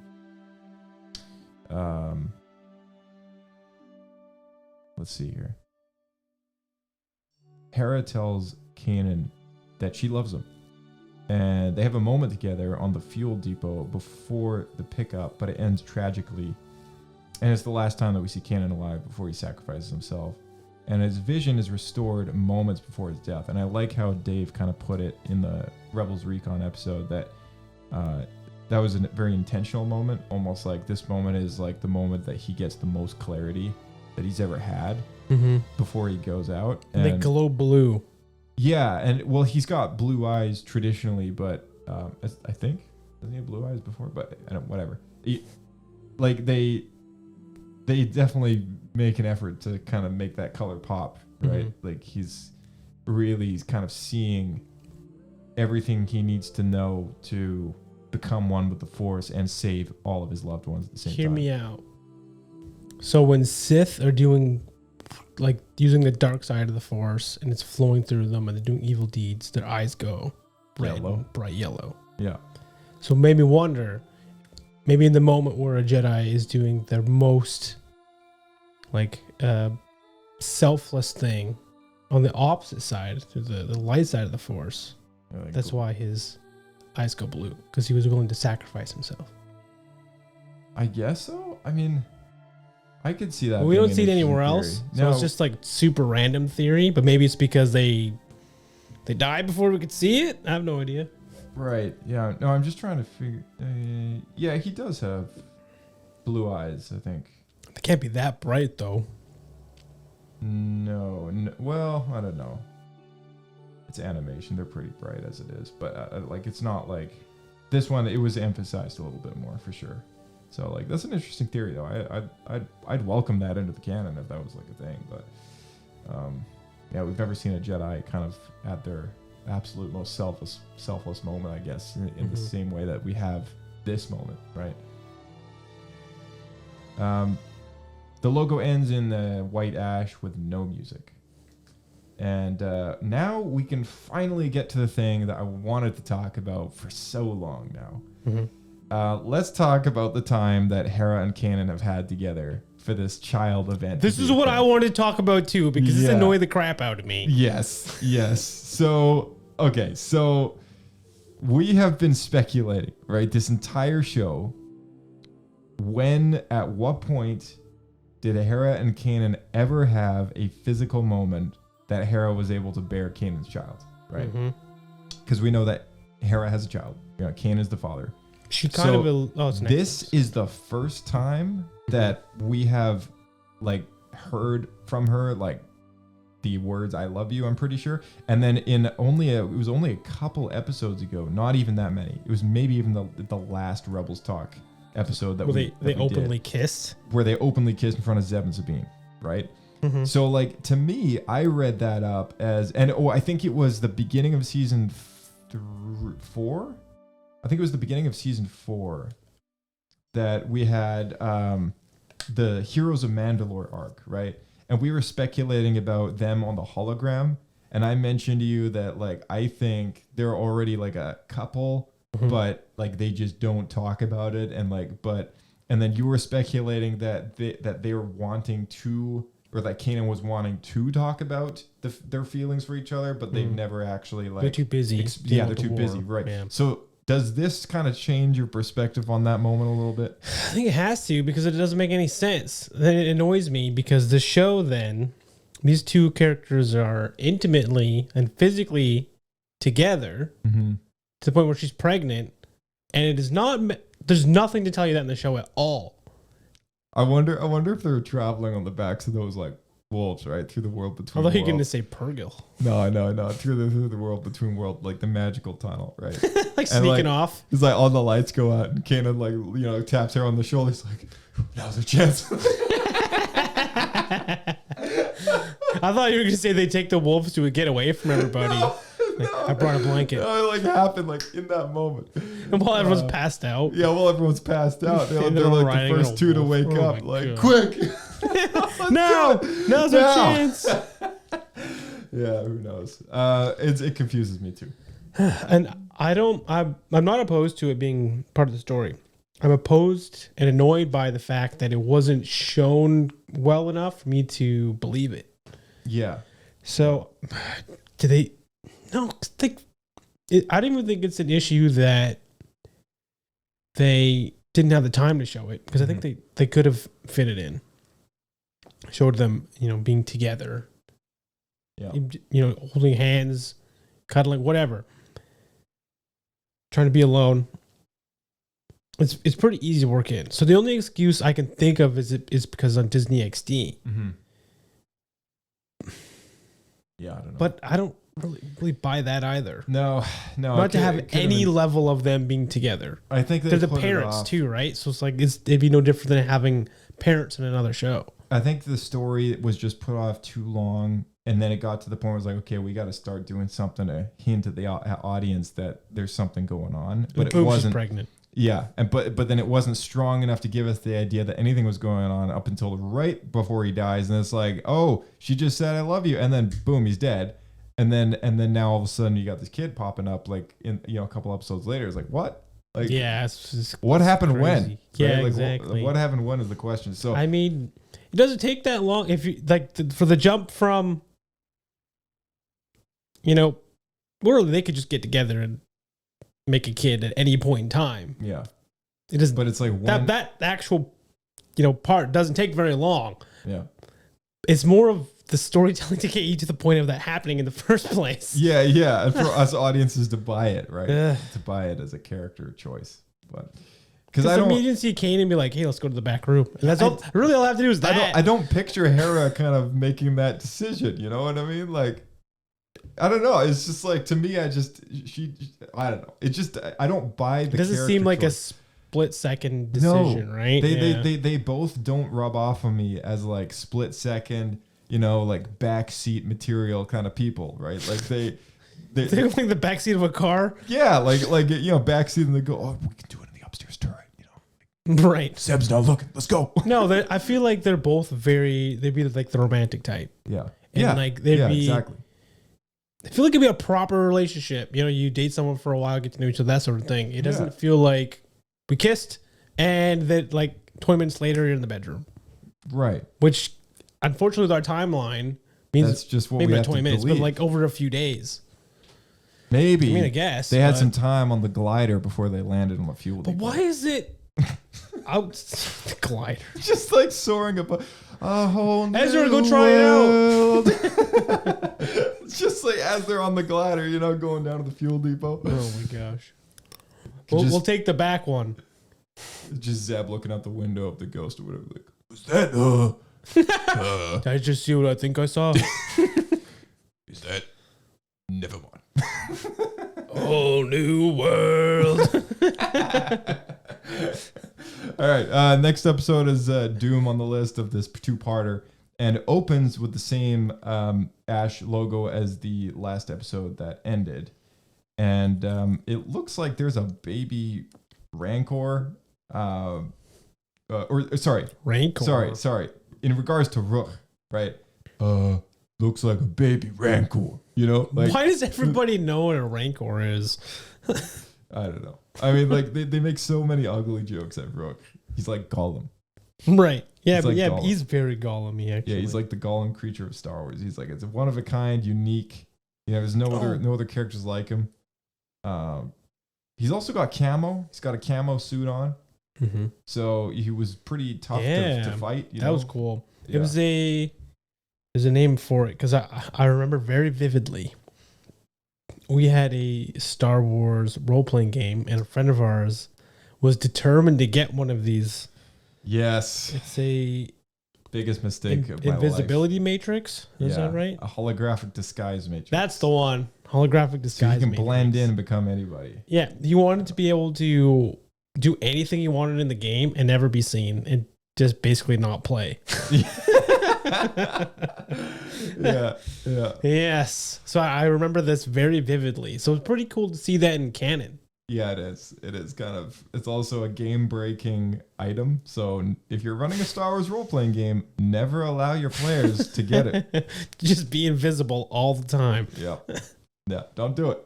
Let's see here. Hera tells Kanan that she loves him. And they have a moment together on the fuel depot before the pickup, but it ends tragically. And it's the last time that we see Kanan alive before he sacrifices himself. And his vision is restored moments before his death. And I like how Dave kind of put it in the Rebels Recon episode that that was a very intentional moment. Almost like this moment is like the moment that he gets the most clarity that he's ever had before he goes out. And they glow blue. Yeah, and well, he's got blue eyes traditionally, but I think doesn't he have blue eyes before? But I don't, whatever. Like they definitely make an effort to kind of make that color pop, right? Like he's kind of seeing everything he needs to know to become one with the Force and save all of his loved ones at the same time. Hear me out. So when Sith are doing like using the dark side of the Force and it's flowing through them and they're doing evil deeds, their eyes go bright yellow. Yeah. So it made me wonder, maybe in the moment where a Jedi is doing their most like selfless thing on the opposite side, to the light side of the Force, that's why his eyes go blue, because he was willing to sacrifice himself. I guess so. I mean, I could see that. Well, we don't see it anywhere else, so it's just like super random theory. But maybe it's because they died before we could see it. I have no idea. Right. Yeah. No, I'm just trying to figure. Yeah, he does have blue eyes, I think. They can't be that bright though. No. Well, I don't know. It's animation. They're pretty bright as it is, but like it's not like this one. It was emphasized a little bit more for sure. So like that's an interesting theory though. I'd welcome that into the canon if that was like a thing. But yeah, we've never seen a Jedi kind of at their absolute most selfless moment, I guess, in the same way that we have this moment, right? The logo ends in the white ash with no music. And now we can finally get to the thing that I wanted to talk about for so long now. Let's talk about the time that Hera and Kanan have had together for this child event. This is what I wanted to talk about too, because this annoyed the crap out of me. Yes. So, okay. So we have been speculating, right, this entire show. At what point did Hera and Kanan ever have a physical moment that Hera was able to bear Kanan's child, right? Because we know that Hera has a child. Kanan is the father. She kind of this is the first time that we have like heard from her like the words "I love you." I'm pretty sure, and then it was only a couple episodes ago, not even that many. It was maybe even the last Rebels Talk episode that they openly kissed, where they openly kissed in front of Zeb and Sabine, right? So like to me, I read that up as, I think it was the beginning of season 4. I think it was the beginning of season 4 that we had the Heroes of Mandalore arc, right? And we were speculating about them on the hologram, and I mentioned to you that like I think they're already like a couple, but like they just don't talk about it, and then you were speculating that they were wanting to. Or that Kanan was wanting to talk about their feelings for each other, but they've never actually like... They're too busy. They're too busy, right. Yeah. So does this kind of change your perspective on that moment a little bit? I think it has to, because it doesn't make any sense. Then it annoys me, because the show then, these two characters are intimately and physically together to the point where she's pregnant, and it is not... There's nothing to tell you that in the show at all. I wonder if they're traveling on the backs of those like wolves, right, through the world between. I thought you were going to say Purgil. No, through the world between world, like the magical tunnel, right? Like sneaking off. It's like all the lights go out, and Kanan taps her on the shoulder. He's like, "Now's a chance." I thought you were going to say they take the wolves to get away from everybody. I brought a blanket. It happened like in that moment. And while everyone's passed out. Yeah, while everyone's passed out. They're like the first two to wake up. Like, quick. Now's our chance. Yeah, who knows? It confuses me too. And I'm not opposed to it being part of the story. I'm opposed and annoyed by the fact that it wasn't shown well enough for me to believe it. Yeah. So, No, I don't even think it's an issue that they didn't have the time to show it, because I think they could have fit it in. Showed them, being together. Yeah. Holding hands, cuddling, whatever. Trying to be alone. It's pretty easy to work in. So the only excuse I can think of is because on Disney XD. Yeah, I don't know. But I don't really buy that either. No. Not to have any level of them being together. I think they're the parents too, right? So it's like it'd be no different than having parents in another show. I think the story was just put off too long, and then it got to the point where it was like, okay, we got to start doing something to hint at the audience that there's something going on. But it wasn't pregnant. Yeah, but then it wasn't strong enough to give us the idea that anything was going on up until right before he dies, and it's like, oh, she just said I love you, and then boom, he's dead, and then now all of a sudden you got this kid popping up like in a couple episodes later. It's like, what? Like, yeah, it's what happened crazy. when? Right? Yeah, like, exactly. What happened when is the question. So I mean, it doesn't take that long if you for the jump from, literally they could just get together and make a kid at any point in time. Yeah. It is, but it's like that actual, part doesn't take very long. Yeah. It's more of the storytelling to get you to the point of that happening in the first place. Yeah. And for us audiences to buy it, right? To buy it as a character choice. But because I don't immediately see Kanan and be like, hey, let's go to the back room. And that's all I have to do is that. I don't picture Hera kind of making that decision. You know what I mean? Like, I don't know. It's just like, to me, I don't know. It just, I don't buy the It doesn't seem like choice. a split second decision, right? They both don't rub off on me as like split second, like backseat material kind of people, right? Like they They're like the backseat of a car. Yeah, like backseat, and they go, oh, we can do it in the upstairs turret, Right. Seb's not looking. Let's go. No, I feel like they're both they'd be like the romantic type. Yeah. And like they'd be exactly. I feel like it'd be a proper relationship. You date someone for a while, get to know each other, that sort of thing. It doesn't feel like we kissed and that like 20 minutes later you're in the bedroom. Right. Which, unfortunately, with our timeline means that's just what maybe we not have 20 to minutes, believe. but like over a few days. Maybe. I mean, I guess they had but- some time on the glider before they landed on the fuel. But why is it out the glider? Just like soaring above a whole new Ezra, go try it world. It's just like as they're on the glider, going down to the fuel depot. Oh my gosh. We'll take the back one. Just Zeb looking out the window of the ghost or whatever. Like, what's that? Did I just see what I think I saw? Is that? Never mind. Whole new world. All right. Next episode is Dume on the list of this two-parter, and opens with the same Ash logo as the last episode that ended. And it looks like there's a baby Rancor. Rancor. Sorry. In regards to Rook, right? Looks like a baby Rancor. Like, why does everybody know what a Rancor is? I don't know. I mean, like they make so many ugly jokes at Rook. He's like Gollum. Right. Yeah, He's but like Gollum. he's very Gollum-y, actually. Yeah, he's like the Gollum creature of Star Wars. He's like, it's one of a kind, unique. There's no other characters like him. He's also got camo. He's got a camo suit on. Mm-hmm. So he was pretty tough to fight. That was cool. Yeah. There's a name for it because I remember very vividly. We had a Star Wars role-playing game, and a friend of ours was determined to get one of these. Yes. It's a biggest mistake of my invisibility matrix. Is that right? A holographic disguise matrix. That's the one. Holographic disguise. So you can matrix. blend in and become anybody. Yeah, you wanted to be able to do anything you wanted in the game and never be seen, and just basically not play. Yeah. Yes. So I remember this very vividly. So it's pretty cool to see that in canon. Yeah, it is. It is it's also a game-breaking item. So if you're running a Star Wars role-playing game, never allow your players to get it. Just be invisible all the time. Yeah. Yeah, don't do it.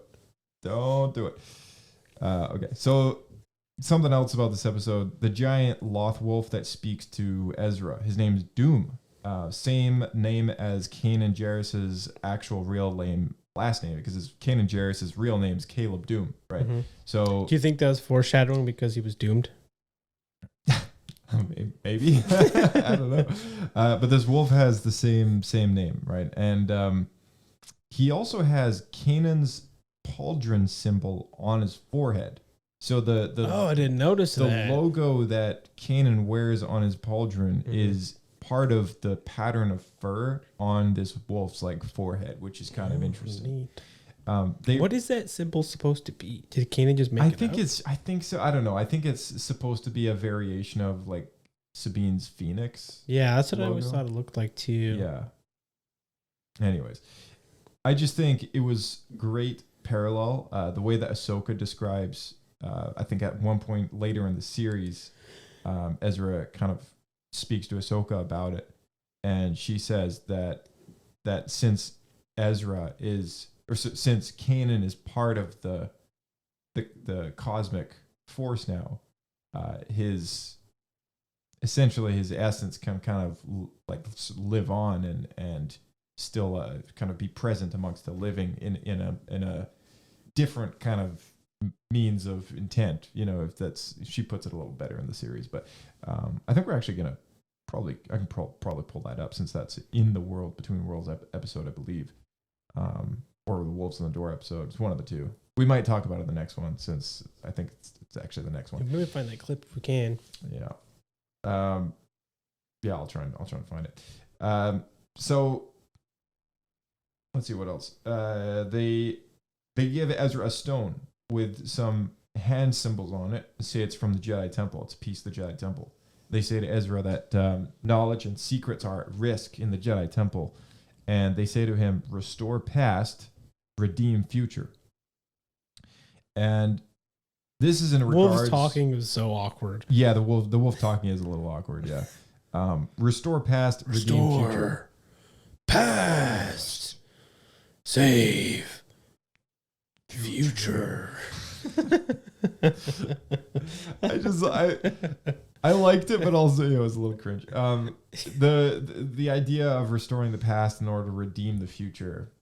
Don't do it. Okay, so something else about this episode. The giant Loth wolf that speaks to Ezra. His name's Dume. Same name as Kanan Jarrus's actual real last name, because Kanan Jarrus's real name is Caleb Dume, right? Mm-hmm. So do you think that was foreshadowing because he was doomed? Maybe. I don't know. But this wolf has the same name, right? And he also has Kanan's pauldron symbol on his forehead. So I didn't notice that. The logo that Kanan wears on his pauldron is part of the pattern of fur on this wolf's like forehead, which is kind of interesting. What is that symbol supposed to be? Did Kanan just make I it think up? I think so. I don't know. I think it's supposed to be a variation of like Sabine's phoenix. Yeah, that's what logo. I always thought it looked like too. Yeah. Anyways, I just think it was great parallel. The way that Ahsoka describes, I think at one point later in the series, Ezra kind of speaks to Ahsoka about it, and she says that since Ezra since Kanan is part of the cosmic force now, his essence can kind of like live on and still kind of be present amongst the living in a different kind of means of intent, if she puts it a little better in the series. But I think we're actually gonna probably pull that up, since that's in the World Between Worlds episode, I believe, or the Wolves on the Door episode. It's one of the two. We might talk about it in the next one, since I think it's actually the next one. Maybe find that clip if we can. Yeah. Yeah, I'll try and find it. So let's see what else. They give Ezra a stone with some hand symbols on it. Say it's from the Jedi Temple. It's a piece of the Jedi Temple. They say to Ezra that knowledge and secrets are at risk in the Jedi Temple. And they say to him, restore past, redeem future. And this is in regards... Wolf talking is so awkward. Yeah, the wolf talking is a little awkward, yeah. Restore past, redeem future. Past. Save. Future. I liked it, but also it was a little cringe. The idea of restoring the past in order to redeem the future,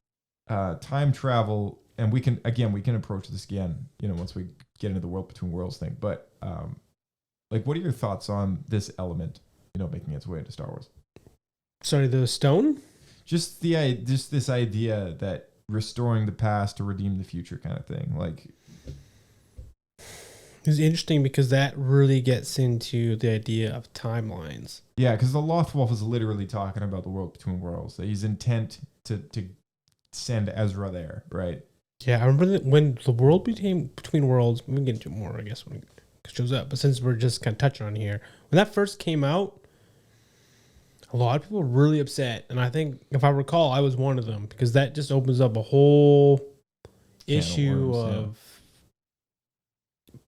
time travel, and we can approach this again, once we get into the world between worlds thing. But what are your thoughts on this element, making its way into Star Wars? Sorry, the stone? Just this idea that restoring the past to redeem the future kind of thing, It's interesting because that really gets into the idea of timelines. Yeah, because the Lothal is literally talking about the world between worlds. He's intent to send Ezra there, right? Yeah, I remember that when the world between worlds, we can get into it more, I guess, when it shows up. But since we're just kind of touching on here, when that first came out, a lot of people were really upset. And I think, if I recall, I was one of them, because that just opens up a whole issue of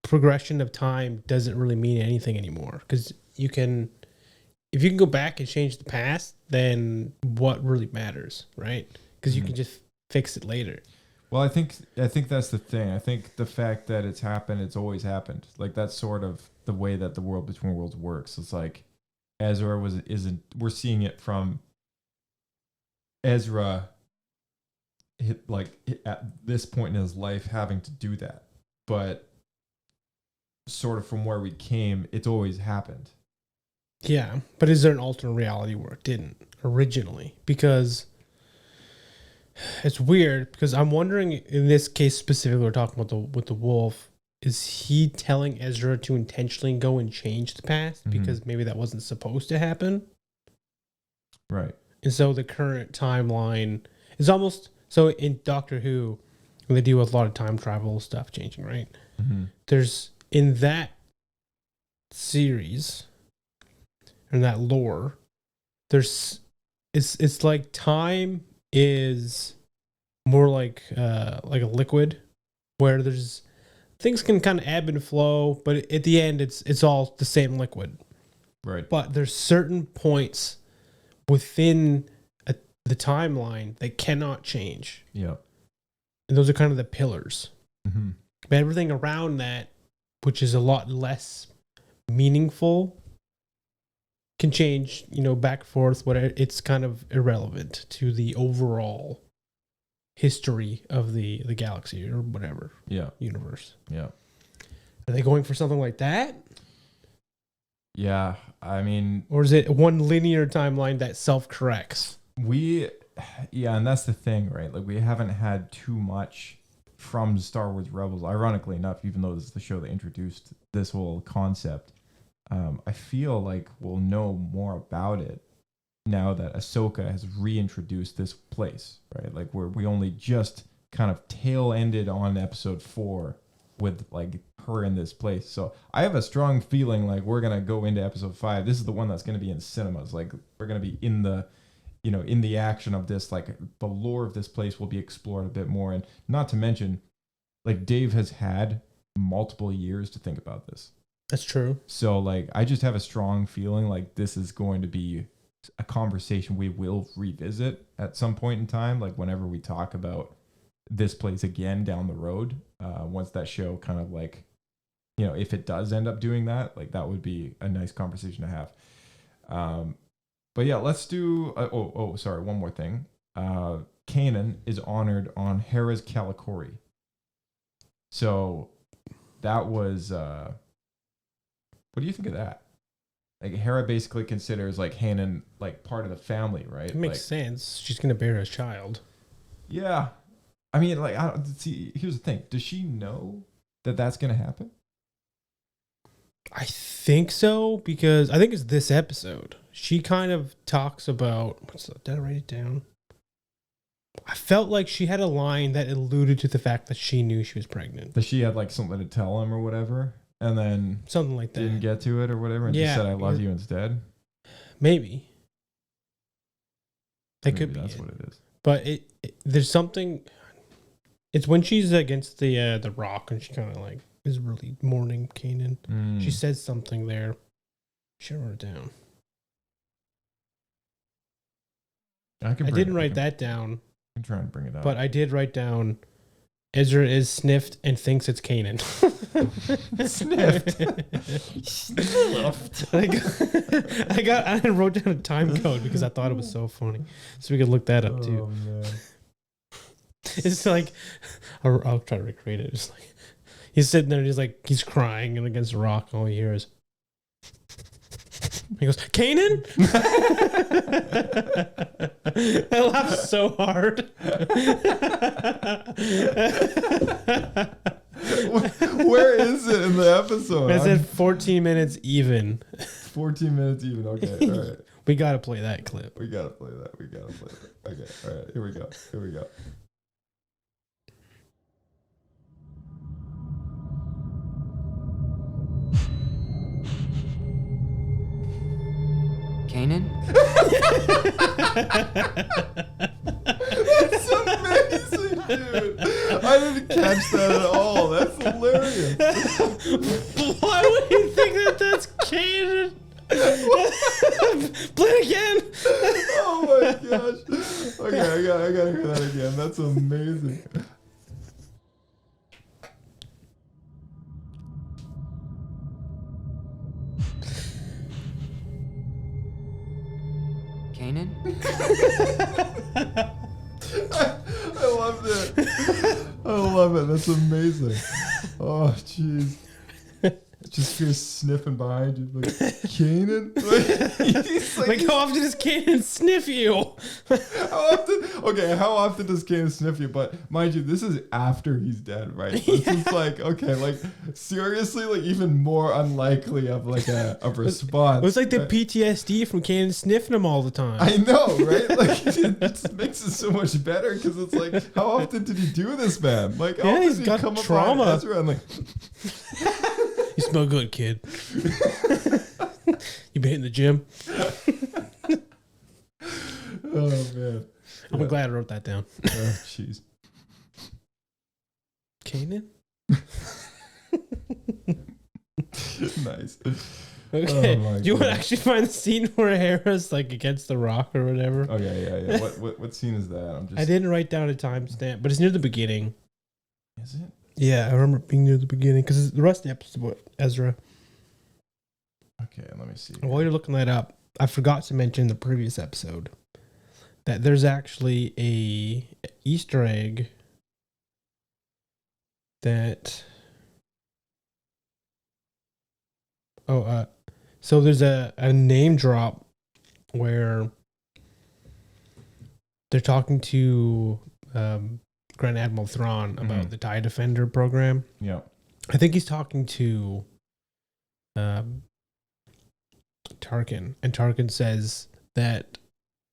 progression of time doesn't really mean anything anymore. Because if you can go back and change the past, then what really matters, right? Because you can just fix it later. Well, I think that's the thing. I think the fact that it's happened, it's always happened. That's sort of the way that the world between worlds works. It's like Ezra we're seeing it from Ezra at this point in his life having to do that. But sort of from where we came, it's always happened. Yeah, but is there an alternate reality where it didn't originally? Because it's weird, because I'm wondering, in this case specifically, we're talking about with the wolf, is he telling Ezra to intentionally go and change the past because maybe that wasn't supposed to happen? Right. And so the current timeline is almost, so in Doctor Who, when they deal with a lot of time travel stuff changing, right? Mm-hmm. There's, in that series, in that lore, it's like time is more like a liquid, where there's things can kind of ebb and flow, but at the end it's all the same liquid. Right. But there's certain points within the timeline that cannot change. Yeah. And those are kind of the pillars. Mm-hmm. But everything around that, which is a lot less meaningful, can change, back and forth. It's kind of irrelevant to the overall history of the galaxy or whatever. Yeah. Universe. Yeah. Are they going for something like that? Yeah, I mean... Or is it one linear timeline that self-corrects? Yeah, and that's the thing, right? We haven't had too much from Star Wars Rebels, ironically enough, even though this is the show that introduced this whole concept. I feel like we'll know more about it now that Ahsoka has reintroduced this place, right? We only just kind of tail-ended on episode 4 with her in this place. So I have a strong feeling we're going to go into episode 5. This is the one that's going to be in cinemas. We're going to be in the, in the action of this, the lore of this place will be explored a bit more. And not to mention, Dave has had multiple years to think about this. That's true. So I just have a strong feeling this is going to be a conversation we will revisit at some point in time, whenever we talk about this place again down the road, once that show kind of if it does end up doing that, that would be a nice conversation to have. But yeah, let's do sorry, one more thing. Kanan is honored on Hera's Kalikori. So that was what do you think of that? Hera basically considers Kanan part of the family, right? It makes sense. She's gonna bear his child. Yeah, I mean, I don't see. Here's the thing: does she know that that's gonna happen? I think so, because I think it's this episode. She kind of talks about. Did I write it down? I felt like she had a line that alluded to the fact that she knew she was pregnant. That she had like something to tell him or whatever, and then something like that. Didn't get to it or whatever, and just said "I love you" instead. Maybe. That Maybe could be. That's what it is. But there's something. It's when she's against the rock and she kind of like is really mourning Kanan. She says something there. She wrote it down. I didn't write that down. I'm trying to bring it up. But I did write down Ezra is sniffed and thinks it's Kanan. Sniffed. I wrote down a time code because I thought it was so funny. So we could look that up too. Man. It's like I'll try to recreate it. It's like he's sitting there and he's crying and against a rock, all he hears he goes, Kanan? I laughed so hard. Where is it in the episode? I said 14 minutes even. 14 minutes even. Okay, all right. We gotta play that clip. We gotta play that. Okay, all right. Here we go. Kanan? That's amazing, dude. I didn't catch that at all. That's hilarious. Why would you think that's Kanan? Play it again. Oh my gosh. Okay, I gotta hear that again. That's amazing. Kanan? I loved it. I love it. That's amazing. Oh, jeez. Just hear sniffing behind you, like Kanan. Like how often does Kanan sniff you? How often does Kanan sniff you? But mind you, this is after he's dead, right? So it's just like, okay, like seriously, like even more unlikely of like a response. It was like the PTSD from Kanan sniffing him all the time. I know, right? Like it just makes it so much better because it's like, how often did he do this, man? Like, how often he's did he got come trauma. up behind Ezra and like. You smell good, kid. You been hitting the gym? Oh man! I'm glad I wrote that down. Oh jeez. Kanan? Nice. Okay. Oh, Do you want to actually find the scene where Hera's like against the rock or whatever? Okay, yeah. What scene is that? I didn't write down a timestamp, but it's near the beginning. Is it? Yeah, I remember it being near the beginning because the rest of the episode about Ezra. Okay, let me see. While you're looking that up, I forgot to mention in the previous episode that there's actually a Easter egg that. So there's a name drop where they're talking to Grand Admiral Thrawn about the TIE Defender program. Yeah. I think he's talking to Tarkin, and Tarkin says that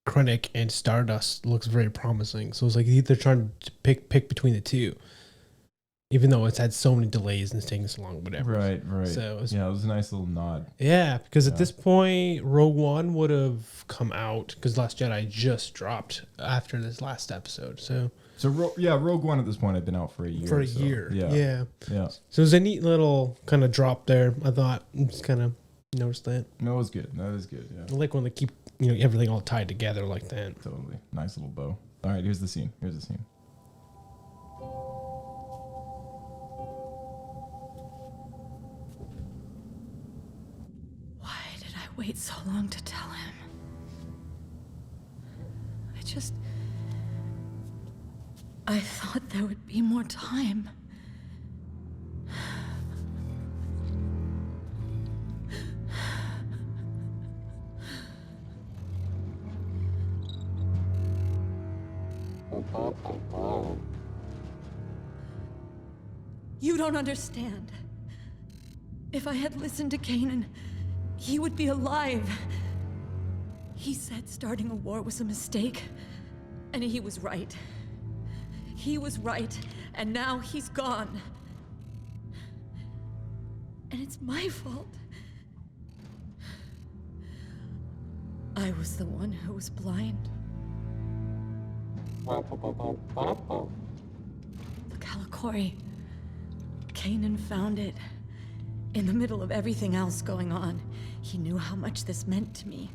Krennic and Stardust looks very promising. So it's like they're trying to pick between the two, even though it's had so many delays and it's taking so long, whatever. Right. So it was a nice little nod. Yeah, because at this point, Rogue One would have come out because Last Jedi just dropped after this last episode. So Rogue One at this point had been out for a year. Yeah. Yeah. So there's a neat little kind of drop there. I thought, just kind of noticed that. No, it was good. That is good. Yeah. I like when they keep everything all tied together like that. Totally. Nice little bow. All right, here's the scene. Why did I wait so long to tell him? I thought there would be more time. You don't understand. If I had listened to Kanan, he would be alive. He said starting a war was a mistake, And he was right. He was right, and now he's gone. And it's my fault. I was the one who was blind. The Kalikori. Kanan found it. In the middle of everything else going on, he knew how much this meant to me.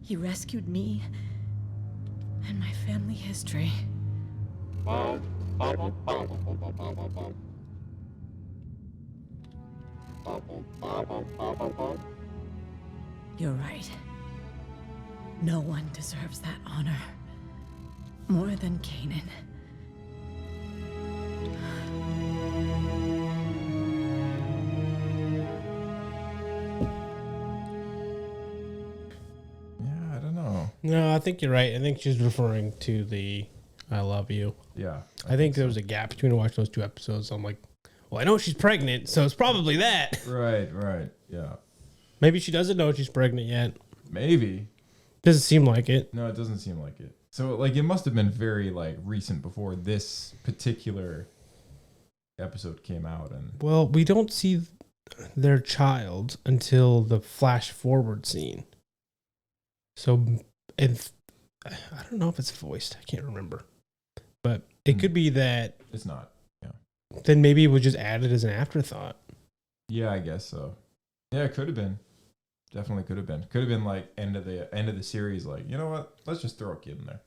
He rescued me and my family history. You're right. No one deserves that honor more than Kanan. Yeah, I don't know. No, I think you're right. I think she's referring to the I love you. Yeah. I think there was a gap between watching those two episodes. I'm like, well, I know she's pregnant, so it's probably that. Right, yeah. Maybe she doesn't know she's pregnant yet. Maybe. Doesn't seem like it. No, it doesn't seem like it. So, like, it must have been very, like, recent before this particular episode came out. And Well, we don't see their child until the flash forward scene. So, and I don't know if it's voiced. I can't remember. But it could be that... It's not, yeah. Then maybe it was just added as an afterthought. Yeah, I guess so. Yeah, it could have been. Definitely could have been. Could have been like end of the series. Like, you know what? Let's just throw a kid in there.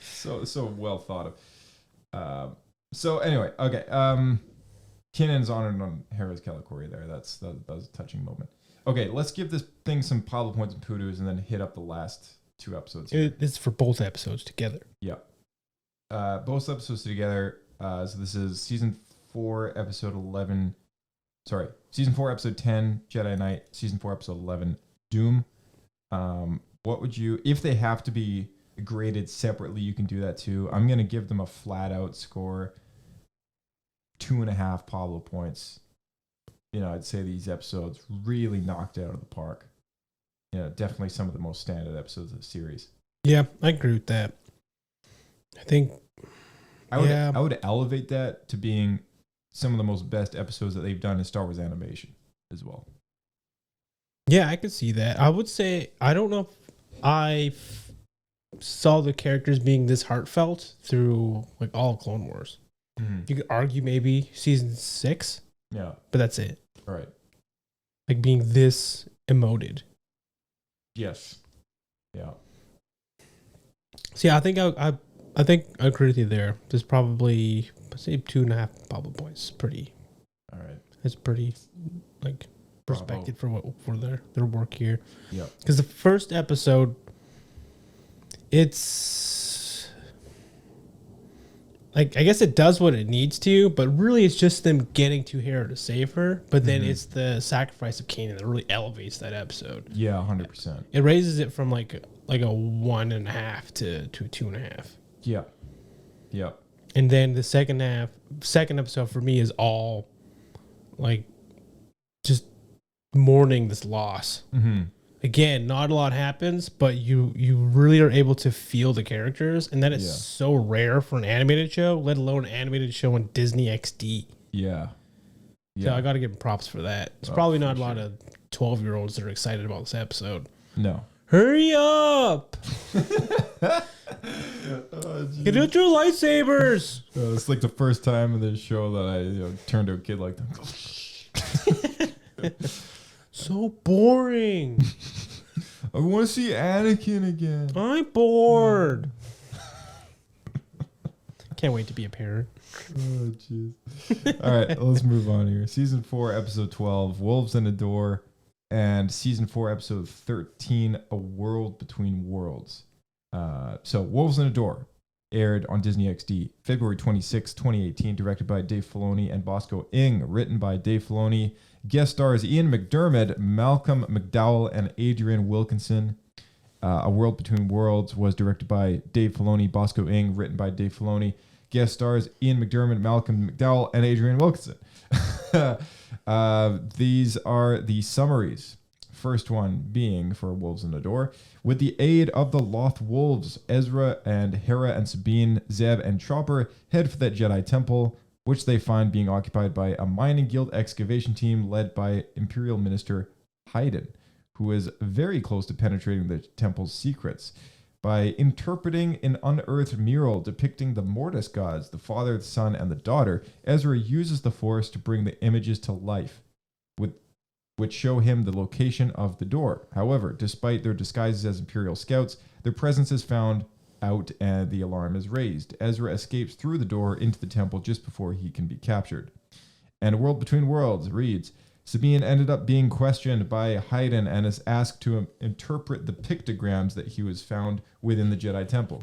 so well thought of. So anyway, okay. Kanan's honored on Hera's Kalikori there. That was a touching moment. Okay, let's give this thing some Pablo points and poodoos, and then hit up the last two episodes. It's for both episodes together. Yeah. Both episodes together. So this is season 4, episode 11. Sorry, season 4, episode 10, Jedi Night. Season 4, episode 11, Dume. What would you, if they have to be graded separately, you can do that too. I'm going to give them a flat out score, 2.5 Pablo points. You know, I'd say these episodes really knocked it out of the park. You know, definitely some of the most standout episodes of the series. Yeah, I agree with that. I think I would elevate that to being some of the most best episodes that they've done in Star Wars animation as well. Yeah, I could see that. I would say, I don't know if I saw the characters being this heartfelt through like all Clone Wars. Mm-hmm. You could argue maybe season 6. Yeah. But that's it. Right. Like being this emoted. Yes. Yeah. So yeah, I think I agree with you there. There's probably, let's say, 2.5 Pablo points. Pretty. All right. It's pretty like respected for their work here. Yeah. Because the first episode, it's like, I guess it does what it needs to, but really it's just them getting to Hera to save her. But then it's the sacrifice of Kanan that really elevates that episode. Yeah, 100%. It raises it from like a 1.5 to a 2.5. Yeah. Yeah. And then the second episode for me is all like just mourning this loss. Mm-hmm. Again, not a lot happens, but you really are able to feel the characters, and that is so rare for an animated show, let alone an animated show on Disney XD. Yeah. So I got to give them props for that. It's probably not a lot of 12-year-olds that are excited about this episode. No. Hurry up! Get out your lightsabers! It's like the first time in this show that I turned to a kid like that. So boring. I want to see Anakin again. I'm bored. Can't wait to be a parent. Oh, jeez. All right, let's move on here. Season 4, episode 12, Wolves in a Door, and season 4, episode 13, A World Between Worlds. So, Wolves in a Door aired on Disney XD, February 26, 2018, directed by Dave Filoni and Bosco Ing, written by Dave Filoni. Guest stars Ian McDermott, Malcolm McDowell, and Adrian Wilkinson. A World Between Worlds was directed by Dave Filoni, Bosco Ing, written by Dave Filoni. Guest stars Ian McDermott, Malcolm McDowell, and Adrian Wilkinson. These are the summaries first one being for Wolves in the Door. With the aid of the Loth Wolves, Ezra and Hera and Sabine, Zeb and Chopper head for that Jedi Temple, which they find being occupied by a mining guild excavation team led by Imperial Minister Hayden, who is very close to penetrating the temple's secrets. By interpreting an unearthed mural depicting the Mortis gods, the father, the son, and the daughter, Ezra uses the Force to bring the images to life, which show him the location of the door. However, despite their disguises as Imperial scouts, their presence is found out and the alarm is raised. Ezra escapes through the door into the temple just before he can be captured. And A World Between Worlds reads, Sabine ended up being questioned by Hayden and is asked to interpret the pictograms that he was found within the Jedi Temple,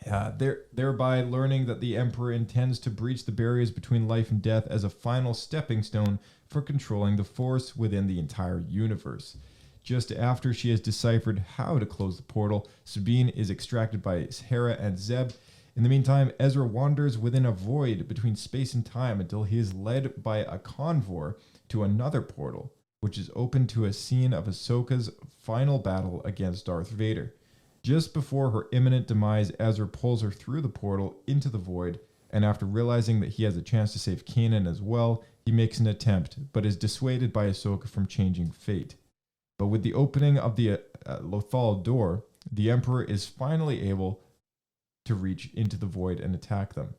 thereby learning that the Emperor intends to breach the barriers between life and death as a final stepping stone for controlling the Force within the entire universe. Just after she has deciphered how to close the portal, Sabine is extracted by Hera and Zeb. In the meantime, Ezra wanders within a void between space and time until he is led by a convoy to another portal, which is open to a scene of Ahsoka's final battle against Darth Vader. Just before her imminent demise, Ezra pulls her through the portal into the void, and after realizing that he has a chance to save Kanan as well, he makes an attempt, but is dissuaded by Ahsoka from changing fate. But with the opening of the Lothal door, the Emperor is finally able to reach into the void and attack them.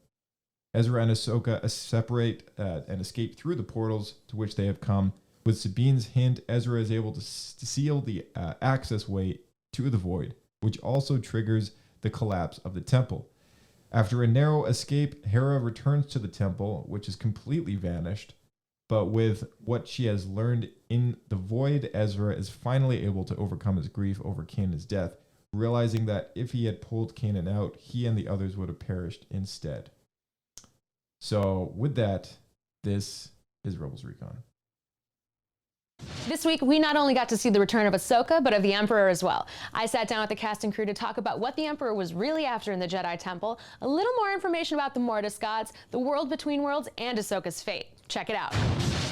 Ezra and Ahsoka separate and escape through the portals to which they have come. With Sabine's hint, Ezra is able to seal the access way to the void, which also triggers the collapse of the temple. After a narrow escape, Hera returns to the temple, which is completely vanished. But with what she has learned in the void, Ezra is finally able to overcome his grief over Kanan's death, realizing that if he had pulled Kanan out, he and the others would have perished instead. So with that, this is Rebels Recon. This week, we not only got to see the return of Ahsoka, but of the Emperor as well. I sat down with the cast and crew to talk about what the Emperor was really after in the Jedi Temple, a little more information about the Mortis gods, the world between worlds, and Ahsoka's fate. Check it out.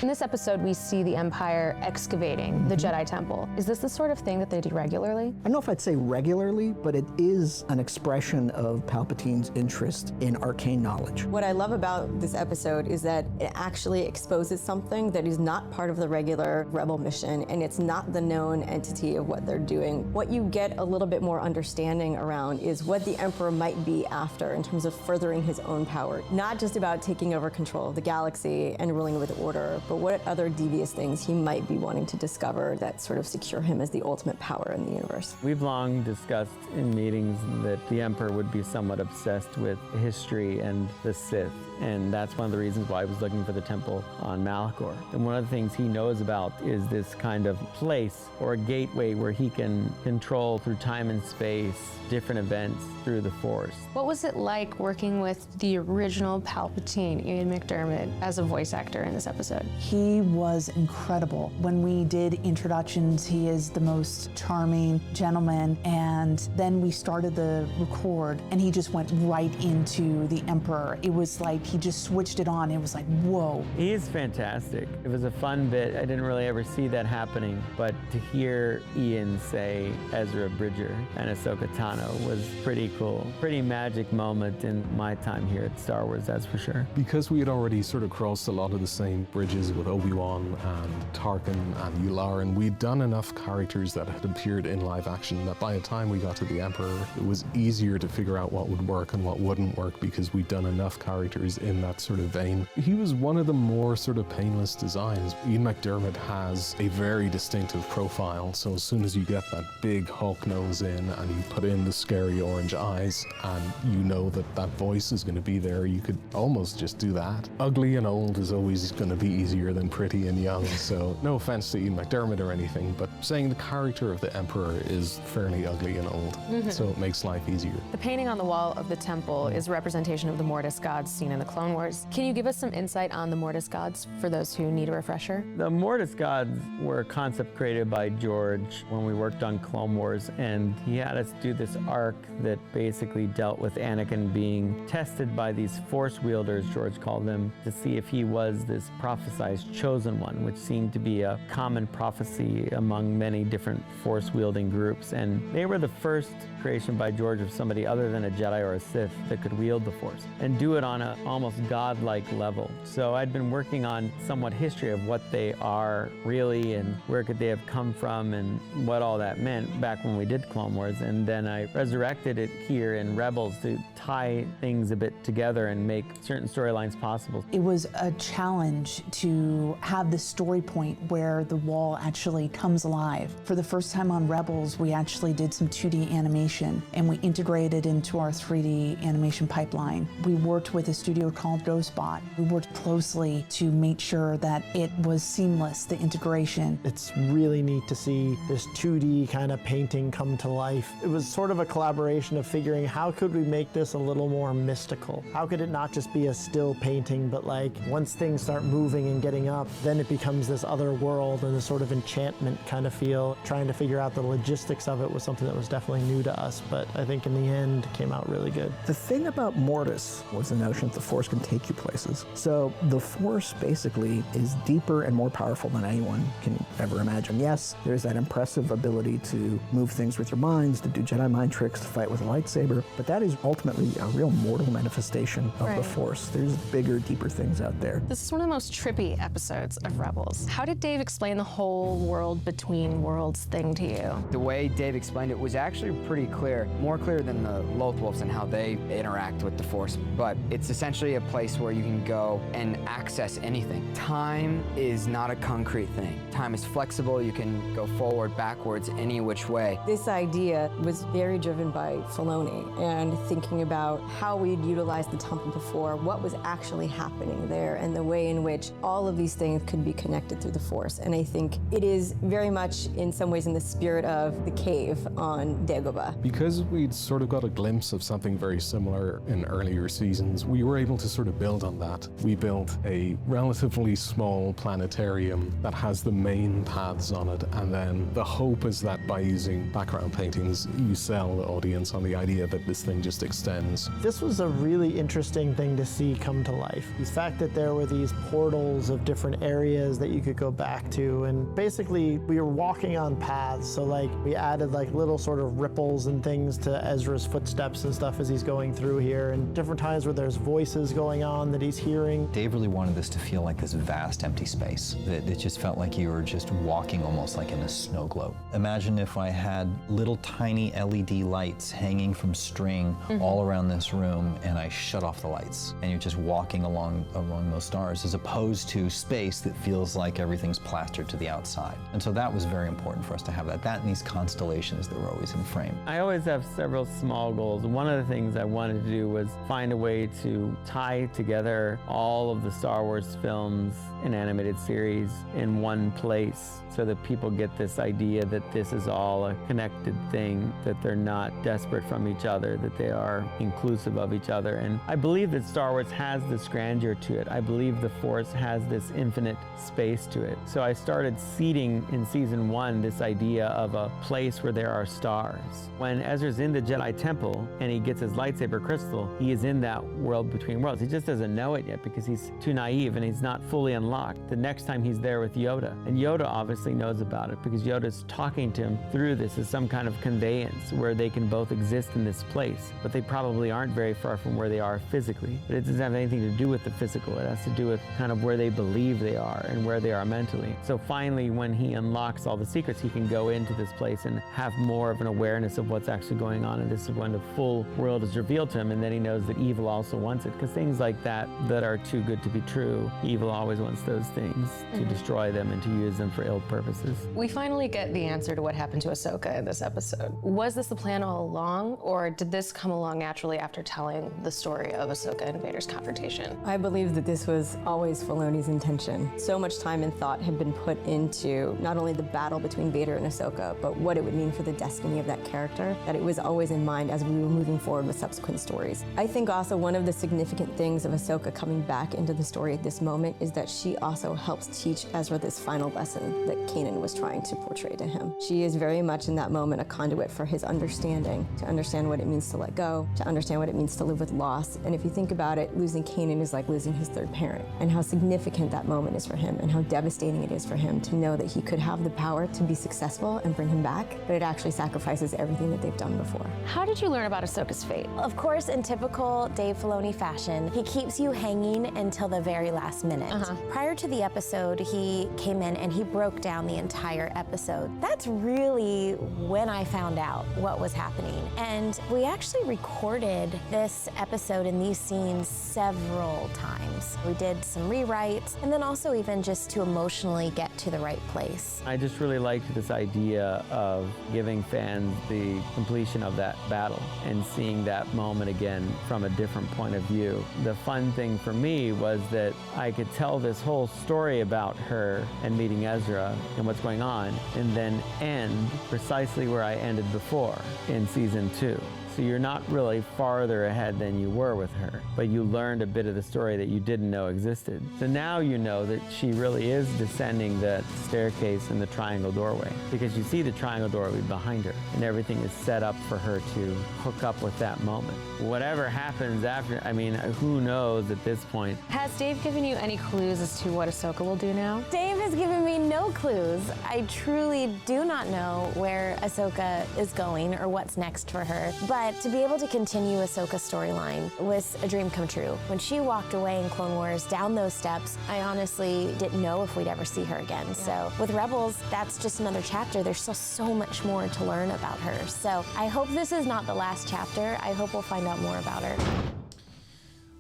In this episode, we see the Empire excavating the Jedi Temple. Is this the sort of thing that they do regularly? I don't know if I'd say regularly, but it is an expression of Palpatine's interest in arcane knowledge. What I love about this episode is that it actually exposes something that is not part of the regular Rebel mission, and it's not the known entity of what they're doing. What you get a little bit more understanding around is what the Emperor might be after in terms of furthering his own power. Not just about taking over control of the galaxy and ruling with order, but what other devious things he might be wanting to discover that sort of secure him as the ultimate power in the universe. We've long discussed in meetings that the Emperor would be somewhat obsessed with history and the Sith, and that's one of the reasons why I was looking for the temple on Malachor. And one of the things he knows about is this kind of place or a gateway where he can control through time and space different events through the Force. What was it like working with the original Palpatine, Ian McDiarmid, as a voice actor in this episode? He was incredible. When we did introductions, he is the most charming gentleman, and then we started the record, and he just went right into the Emperor. It was like he just switched it on. It was like, whoa. He is fantastic. It was a fun bit. I didn't really ever see that happening, but to hear Ian say Ezra Bridger and Ahsoka Tano was pretty cool. Pretty magic moment in my time here at Star Wars, that's for sure. Because we had already sort of crossed a lot of the same bridges with Obi-Wan and Tarkin and Yularen, we'd done enough characters that had appeared in live action that by the time we got to the Emperor, it was easier to figure out what would work and what wouldn't work because we'd done enough characters in that sort of vein. He was one of the more sort of painless designs. Ian McDiarmid has a very distinctive profile, so as soon as you get that big Hulk nose in and you put in the scary orange eyes and you know that that voice is going to be there, you could almost just do that. Ugly and old is always going to be easier than pretty and young, so no offense to Ian McDiarmid or anything, but saying the character of the Emperor is fairly ugly and old, so it makes life easier. The painting on the wall of the temple is a representation of the Mortis gods seen in the Clone Wars. Can you give us some insight on the Mortis gods for those who need a refresher? The Mortis gods were a concept created by George when we worked on Clone Wars, and he had us do this arc that basically dealt with Anakin being tested by these Force wielders, George called them, to see if he was this prophesied emphasized chosen one, which seemed to be a common prophecy among many different Force-wielding groups. And they were the first creation by George of somebody other than a Jedi or a Sith that could wield the Force and do it on an almost godlike level. So I'd been working on somewhat history of what they are really and where could they have come from and what all that meant back when we did Clone Wars. And then I resurrected it here in Rebels to tie things a bit together and make certain storylines possible. It was a challenge to have the story point where the wall actually comes alive. For the first time on Rebels, we actually did some 2D animation and we integrated into our 3D animation pipeline. We worked with a studio called Ghostbot. We worked closely to make sure that it was seamless, the integration. It's really neat to see this 2D kind of painting come to life. It was sort of a collaboration of figuring how could we make this a little more mystical? How could it not just be a still painting, but like once things start moving and getting up, then it becomes this other world and this sort of enchantment kind of feel. Trying to figure out the logistics of it was something that was definitely new to us, but I think in the end it came out really good. The thing about Mortis was the notion that the Force can take you places. So the Force basically is deeper and more powerful than anyone can ever imagine. Yes, there's that impressive ability to move things with your minds, to do Jedi mind tricks, to fight with a lightsaber, but that is ultimately a real mortal manifestation of the Force. There's bigger, deeper things out there. This is one of the most trippy episodes of Rebels. How did Dave explain the whole world between worlds thing to you? The way Dave explained it was actually pretty clear, more clear than the Lothwolves and how they interact with the Force. But it's essentially a place where you can go and access anything. Time is not a concrete thing. Time is flexible. You can go forward, backwards, any which way. This idea was very driven by Filoni and thinking about how we'd utilized the temple before, what was actually happening there, and the way in which all of these things could be connected through the Force. And I think it is very much in some ways in the spirit of the cave on Dagobah. Because we'd sort of got a glimpse of something very similar in earlier seasons, we were able to sort of build on that. We built a relatively small planetarium that has the main paths on it, and then the hope is that by using background paintings, you sell the audience on the idea that this thing just extends. This was a really interesting thing to see come to life. The fact that there were these portals of different areas that you could go back to, and basically we were walking on paths, so like we added like little sort of ripples and things to Ezra's footsteps and stuff as he's going through here, and different times where there's voices going on that he's hearing. Dave really wanted this to feel like this vast empty space, that it just felt like you were just walking almost like in a snow globe. Imagine if I had little tiny LED lights hanging from string all around this room, and I shut off the lights, and you're just walking along those stars, as opposed to space that feels like everything's plastered to the outside. And so that was very important for us to have that and these constellations that were always in frame. I always have several small goals. One of the things I wanted to do was find a way to tie together all of the Star Wars films and animated series in one place so that people get this idea that this is all a connected thing, that they're not desperate from each other, that they are inclusive of each other. And I believe that Star Wars has this grandeur to it. I believe the Force has this infinite space to it. So I started seeding in season 1 this idea of a place where there are stars. When Ezra's in the Jedi Temple and he gets his lightsaber crystal, he is in that world between worlds. He just doesn't know it yet because he's too naive and he's not fully unlocked. The next time he's there with Yoda, and Yoda obviously knows about it because Yoda's talking to him through this as some kind of conveyance where they can both exist in this place, but they probably aren't very far from where they are physically. But it doesn't have anything to do with the physical. It has to do with kind of where they believe they are and where they are mentally. So finally, when he unlocks all the secrets, he can go into this place and have more of an awareness of what's actually going on, and this is when the full world is revealed to him, and then he knows that evil also wants it, because things like that are too good to be true, evil always wants those things to destroy them and to use them for ill purposes. We finally get the answer to what happened to Ahsoka in this episode. Was this the plan all along, or did this come along naturally after telling the story of Ahsoka and Vader's confrontation? I believe that this was always Filoni's intention. So much time and thought had been put into not only the battle between Vader and Ahsoka, but what it would mean for the destiny of that character, that it was always in mind as we were moving forward with subsequent stories. I think also one of the significant things of Ahsoka coming back into the story at this moment is that she also helps teach Ezra this final lesson that Kanan was trying to portray to him. She is very much in that moment a conduit for his understanding, to understand what it means to let go, to understand what it means to live with loss. And if you think about it, losing Kanan is like losing his third parent, and how significant significant that moment is for him and how devastating it is for him to know that he could have the power to be successful and bring him back, but it actually sacrifices everything that they've done before. How did you learn about Ahsoka's fate? Of course, in typical Dave Filoni fashion, he keeps you hanging until the very last minute. Prior to the episode, he came in and he broke down the entire episode. That's really when I found out what was happening. And we actually recorded this episode and these scenes several times. We did some rewrites, and then also even just to emotionally get to the right place. I just really liked this idea of giving fans the completion of that battle and seeing that moment again from a different point of view. The fun thing for me was that I could tell this whole story about her and meeting Ezra and what's going on, and then end precisely where I ended before in season 2. So you're not really farther ahead than you were with her, but you learned a bit of the story that you didn't know existed. So now you know that she really is descending the staircase in the triangle doorway, because you see the triangle doorway behind her, and everything is set up for her to hook up with that moment. Whatever happens after, I mean, who knows at this point? Has Dave given you any clues as to what Ahsoka will do now? Dave has given me no clues. I truly do not know where Ahsoka is going or what's next for her, but to be able to continue Ahsoka's storyline was a dream come true. When she walked away in Clone Wars down those steps, I honestly didn't know if we'd ever see her again. So with Rebels, that's just another chapter. There's still so much more to learn about her. So I hope this is not the last chapter. I hope we'll find out more about her.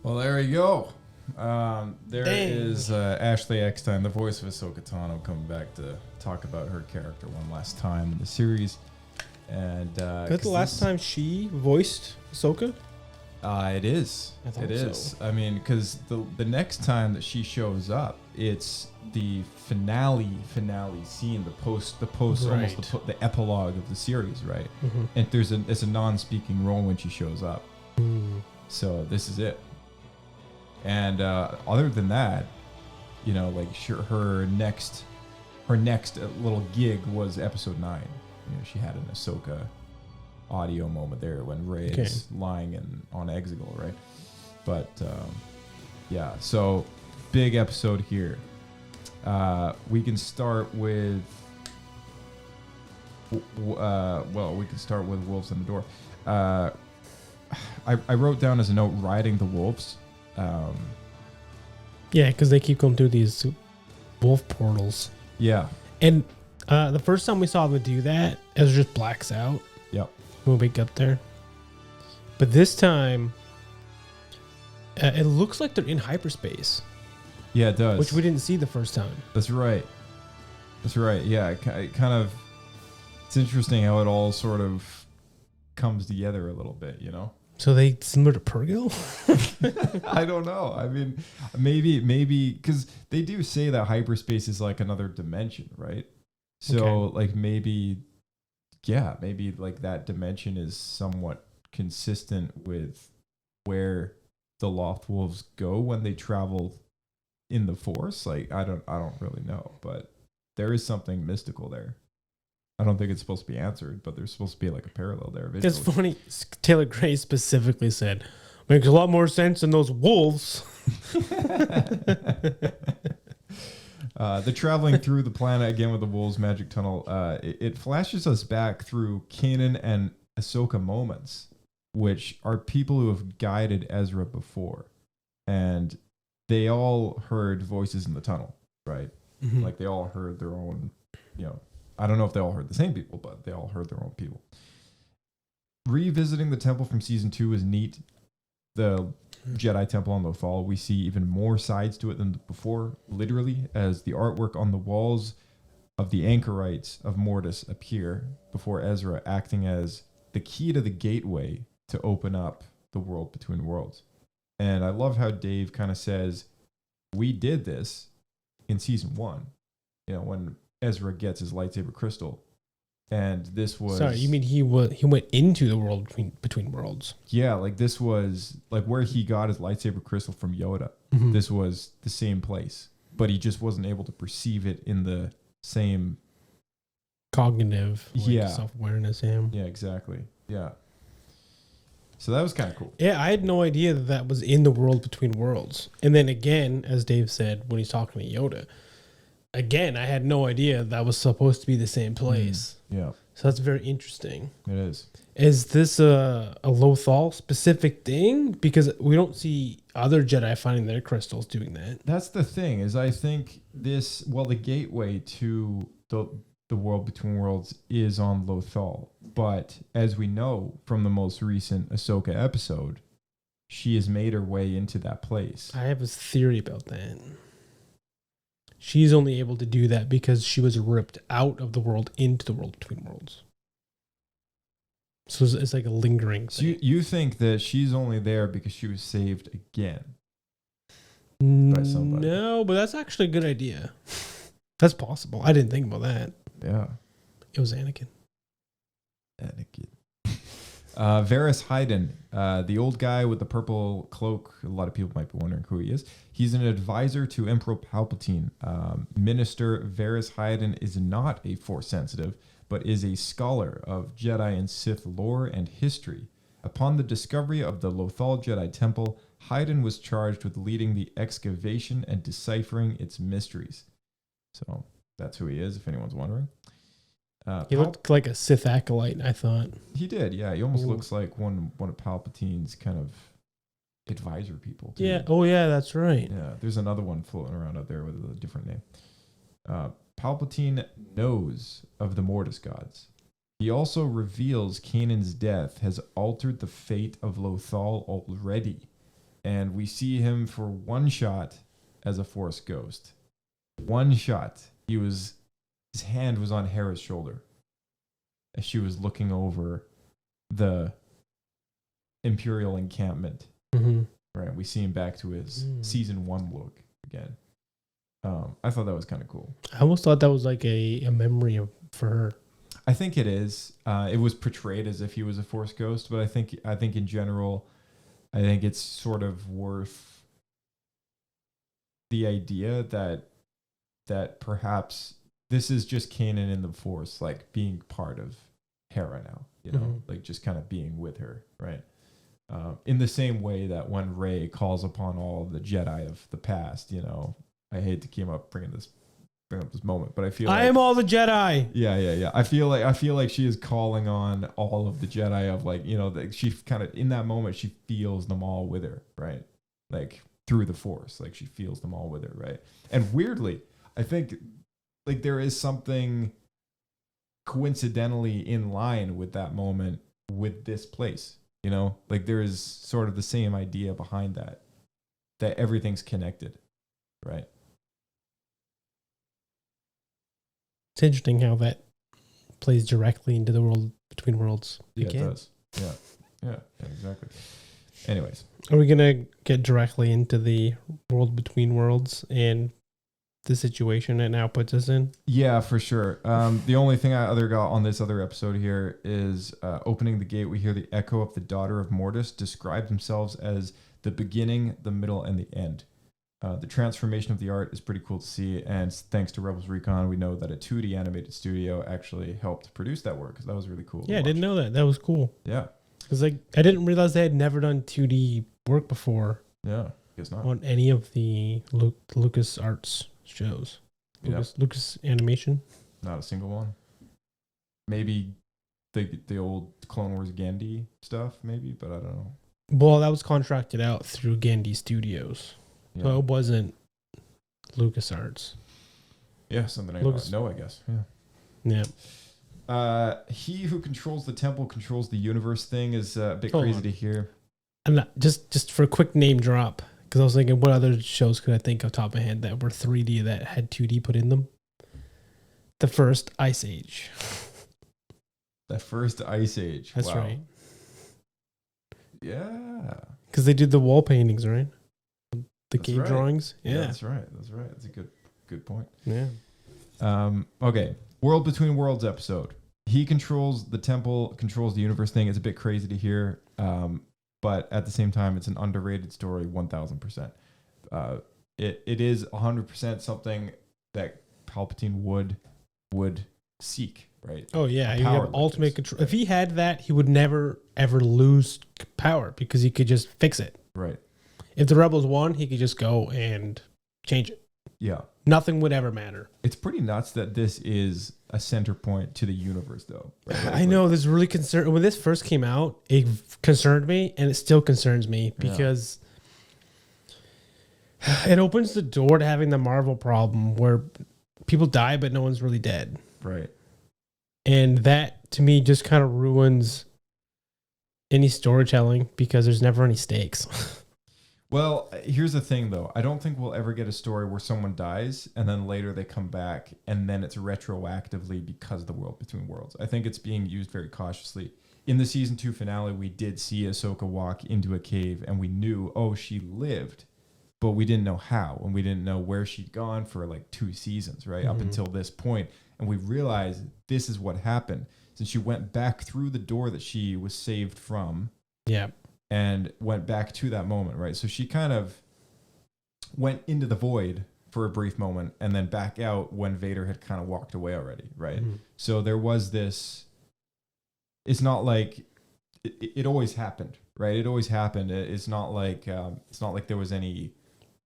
Well, there you go. There is Ashley Eckstein, the voice of Ahsoka Tano, coming back to talk about her character one last time in the series. And that's the last time she voiced Ahsoka? It is. It is. So. I mean, because the next time that she shows up, it's the finale scene, the post, Right. almost the epilogue of the series, right? And it's a non-speaking role when she shows up. So this is it. And other than that, you know, like her next little gig was episode 9. You know, she had an Ahsoka audio moment there when Rey is lying on Exegol, right? But yeah, so big episode here. We can start with Wolves in the Door. I wrote down as a note riding the wolves. Yeah, because they keep going through these wolf portals. Yeah. And the first time we saw them do that, Ezra just blacks out. Yep. When we get there. But this time, it looks like they're in hyperspace. Yeah, it does. Which we didn't see the first time. That's right. Yeah, it kind of... It's interesting how it all sort of comes together a little bit, you know? So they similar to Purgil? I don't know. I mean, maybe because they do say that hyperspace is like another dimension, right? So like maybe like that dimension is somewhat consistent with where the Loth Wolves go when they travel in the Force. Like I don't really know, but there is something mystical there. I don't think it's supposed to be answered, but there's supposed to be like a parallel there. It's funny. Taylor Gray specifically said, makes a lot more sense than those wolves. The traveling through the planet again with the wolves magic tunnel, it flashes us back through Kanan and Ahsoka moments, which are people who have guided Ezra before, and they all heard voices in the tunnel, right? Mm-hmm. Like they all heard their own, you know, I don't know if they all heard the same people, but they all heard their own people. Revisiting the temple from season 2 is neat. The Jedi Temple on Lothal, we see even more sides to it than before, literally, as the artwork on the walls of the Anchorites of Mortis appear before Ezra, acting as the key to the gateway to open up the world between worlds. And I love how Dave kind of says, we did this in season 1, you know, when Ezra gets his lightsaber crystal. And this was... Sorry, you mean he went into the world between worlds? Yeah, like this was like where he got his lightsaber crystal from Yoda. Mm-hmm. This was the same place, but he just wasn't able to perceive it in the same cognitive self-awareness. Yeah, exactly. Yeah. So that was kind of cool. Yeah, I had no idea that that was in the world between worlds. And then again, as Dave said when he's talking to Yoda, again, I had no idea that was supposed to be the same place. Yeah. So that's very interesting. It is. Is this a Lothal specific thing? Because we don't see other Jedi finding their crystals doing that. That's the thing, is I think the gateway to the world between worlds is on Lothal. But as we know from the most recent Ahsoka episode, she has made her way into that place. I have a theory about that. She's only able to do that because she was ripped out of the world into the world between worlds. So it's like a lingering So thing. you think that she's only there because she was saved again by somebody? No, but that's actually a good idea. That's possible. I didn't think about that. Yeah. It was Anakin. Varys Hayden, the old guy with the purple cloak. A lot of people might be wondering who he is. He's an advisor to Emperor Palpatine. Minister Varys Hayden is not a Force sensitive, but is a scholar of Jedi and Sith lore and history. Upon the discovery of the Lothal Jedi Temple, Hayden was charged with leading the excavation and deciphering its mysteries. So that's who he is, if anyone's wondering. He looked like a Sith acolyte, I thought. He did, yeah. He almost looks like one of Palpatine's kind of advisor people, too. Yeah. Oh, yeah, that's right. Yeah, there's another one floating around out there with a different name. Palpatine knows of the Mortis gods. He also reveals Kanan's death has altered the fate of Lothal already. And we see him for one shot as a Force ghost. One shot. His hand was on Hera's shoulder as she was looking over the Imperial encampment. Mm-hmm. Right, we see him back to his season 1 look again. I thought that was kind of cool. I almost thought that was like a memory for her. I think it is. It was portrayed as if he was a Force ghost, but I think in general, I think it's sort of worth the idea that perhaps this is just Kanan in the Force, like being part of Hera now, you know, like just kind of being with her, right? In the same way that when Rey calls upon all of the Jedi of the past, you know, I hate to keep bringing up this moment, but I feel I am all the Jedi. Yeah. I feel like she is calling on all of the Jedi of, like, you know, she kind of in that moment she feels them all with her, right? Like through the Force, like she feels them all with her, right? And weirdly, I think like there is something coincidentally in line with that moment with this place, you know, like there is sort of the same idea behind that everything's connected, right? It's interesting how that plays directly into the world between worlds. Yeah, it does. Yeah, exactly. Anyways, are we gonna get directly into the world between worlds and the situation it now puts us in? Yeah, for sure. The only thing I got on this other episode here is opening the gate. We hear the echo of the daughter of Mortis describe themselves as the beginning, the middle, and the end. The transformation of the art is pretty cool to see, and thanks to Rebels Recon, we know that a 2D animated studio actually helped produce that work, because that was really cool. Yeah, I didn't know that. That was cool. Yeah. Because I didn't realize they had never done 2D work before. Yeah, guess not. On any of the Lucas Arts shows. Lucas Animation. Not a single one. Maybe the old Clone Wars Gandhi stuff, maybe, but I don't know. Well, that was contracted out through Gandhi Studios. Yeah. So it wasn't LucasArts. Yeah, something I don't know, I guess. Yeah. He who controls the temple controls the universe thing is a bit crazy to hear. I'm not, just for a quick name drop, because I was thinking, what other shows could I think off the top of my head that were 3D that had 2D put in them? The first Ice Age. The first Ice Age. That's wow. right. Yeah. Because they did the wall paintings, right? The That's cave right. drawings. Yeah, that's right. That's a good point. Yeah. Okay. World Between Worlds episode. He controls the temple, controls the universe thing. It's a bit crazy to hear. But at the same time, it's an underrated story, 1000%. It is 100% something that Palpatine would seek, right? Oh yeah, A you power have like ultimate this. control. If he had that, he would never ever lose power because he could just fix it. Right. If the rebels won, he could just go and change it. Yeah. Nothing would ever matter. It's pretty nuts that this is a center point to the universe, though. Right? I know this really concerned. When this first came out, it concerned me, and it still concerns me because it opens the door to having the Marvel problem where people die, but no one's really dead. Right. And that, to me, just kind of ruins any storytelling because there's never any stakes. Well, here's the thing, though. I don't think we'll ever get a story where someone dies and then later they come back and then it's retroactively because of the World Between Worlds. I think it's being used very cautiously. In the season 2 finale, we did see Ahsoka walk into a cave and we knew, oh, she lived, but we didn't know how and we didn't know where she'd gone for like 2 seasons, right? Up until this point. And we realized this is what happened. Since she went back through the door that she was saved from. Yeah. And went back to that moment, right? So she kind of went into the void for a brief moment and then back out when Vader had kind of walked away already, right? So there was this, it's not like, it always happened, right? It always happened. It's not like there was any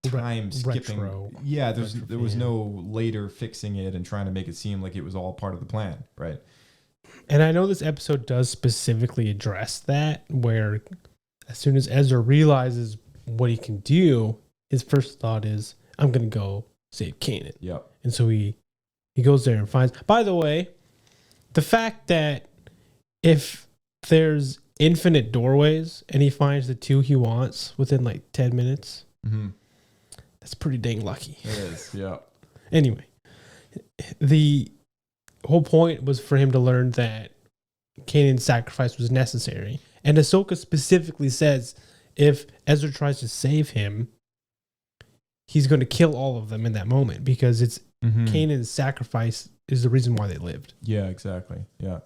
time skipping. There was no later fixing it and trying to make it seem like it was all part of the plan, right? And I know this episode does specifically address that, where as soon as Ezra realizes what he can do, his first thought is, I'm going to go save Kanan. Yep. And so he goes there and finds... By the way, the fact that if there's infinite doorways and he finds the 2 he wants within like 10 minutes, that's pretty dang lucky. It is, yeah. Anyway, the whole point was for him to learn that Kanan's sacrifice was necessary. And Ahsoka specifically says if Ezra tries to save him, he's going to kill all of them in that moment because it's Kanan's sacrifice is the reason why they lived. Yeah, exactly. Yeah.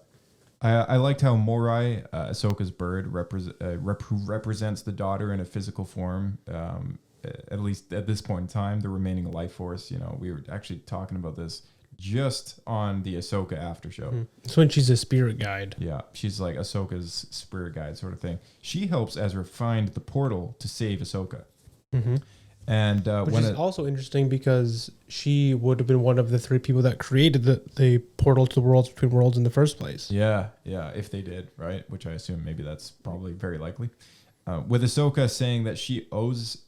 I liked how Morai, Ahsoka's bird, represents the daughter in a physical form. At least at this point in time, the remaining life force. You know, we were actually talking about this just on the Ahsoka after show. So when she's a spirit guide. Yeah, she's like Ahsoka's spirit guide sort of thing. She helps Ezra find the portal to save Ahsoka. And which is also interesting because she would have been one of the 3 people that created the portal to the worlds between worlds in the first place. Yeah, if they did, right? Which I assume maybe that's probably very likely. With Ahsoka saying that she owes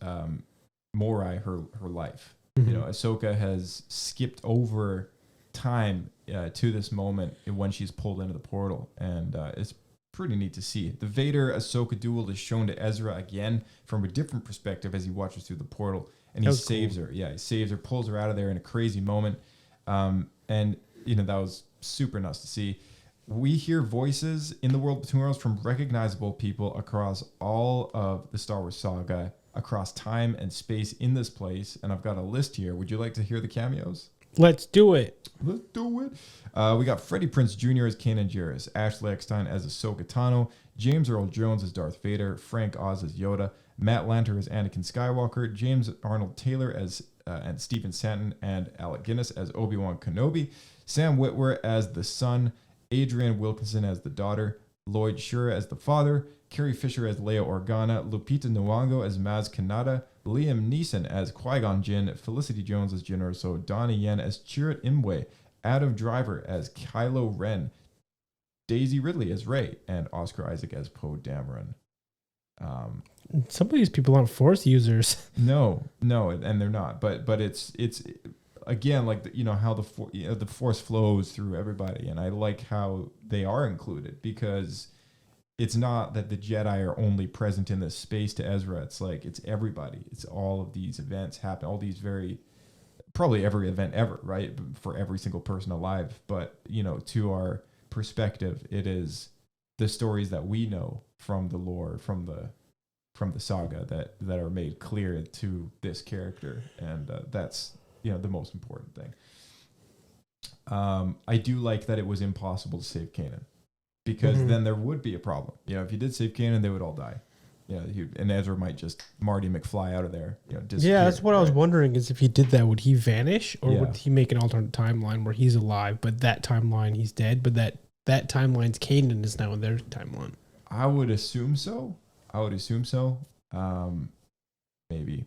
Morai her life. You know, Ahsoka has skipped over time to this moment when she's pulled into the portal, and it's pretty neat to see. The Vader-Ahsoka duel is shown to Ezra again from a different perspective as he watches through the portal, and he saves her. Yeah, he saves her, pulls her out of there in a crazy moment, and you know that was super nice to see. We hear voices in the World Between Worlds from recognizable people across all of the Star Wars saga, across time and space in this place, and I've got a list here. Would you like to hear the cameos? Let's do it. Let's do it. We got Freddie Prinze Jr. as Kanan Jarrus, Ashley Eckstein as Ahsoka Tano, James Earl Jones as Darth Vader, Frank Oz as Yoda, Matt Lanter as Anakin Skywalker, James Arnold Taylor as and Stephen Stanton and Alec Guinness as Obi-Wan Kenobi, Sam Witwer as the son, Adrienne Wilkinson as the daughter, Lloyd Schur as the father, Carrie Fisher as Leia Organa, Lupita Nyong'o as Maz Kanata, Liam Neeson as Qui-Gon Jinn, Felicity Jones as Jyn Erso, Donnie Yen as Chirrut Imwe, Adam Driver as Kylo Ren, Daisy Ridley as Rey, and Oscar Isaac as Poe Dameron. Some of these people aren't Force users. No, and they're not. But it's again like how the Force flows through everybody, and I like how they are included because it's not that the Jedi are only present in this space to Ezra. It's like it's everybody. It's all of these events happen. All these probably every event ever, right? For every single person alive. But to our perspective, it is the stories that we know from the lore, from the saga that are made clear to this character, and that's the most important thing. I do like that it was impossible to save Kanan, because then there would be a problem. If you did save Kanan, they would all die. Yeah, and Ezra might just Marty McFly out of there. Yeah, that's what I was wondering, is if he did that, would he vanish, or Yeah. would he make an alternate timeline where he's alive, but that timeline he's dead, but that timeline's Kanan is now in their timeline? I would assume so. Maybe.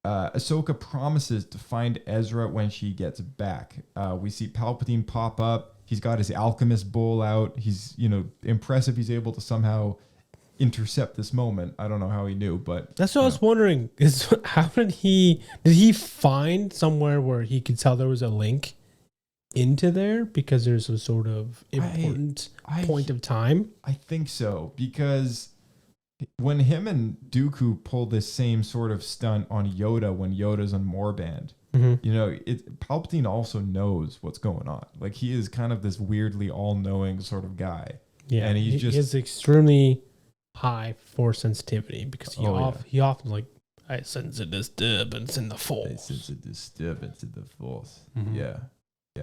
Ahsoka promises to find Ezra when she gets back. We see Palpatine pop up. He's got his alchemist bowl out. He's, impressive. He's able to somehow intercept this moment. I don't know how he knew, but That's what I was wondering, is how did he find somewhere where he could tell there was a link into there, because there's a sort of important point of time? I think so, because when him and Dooku pull this same sort of stunt on Yoda when Yoda's on Moorband, Palpatine also knows what's going on. Like, he is kind of this weirdly all-knowing sort of guy. Yeah, and he has extremely high force sensitivity, because he often I sense a disturbance in the force. I sense a disturbance in the force. Mhm. Yeah,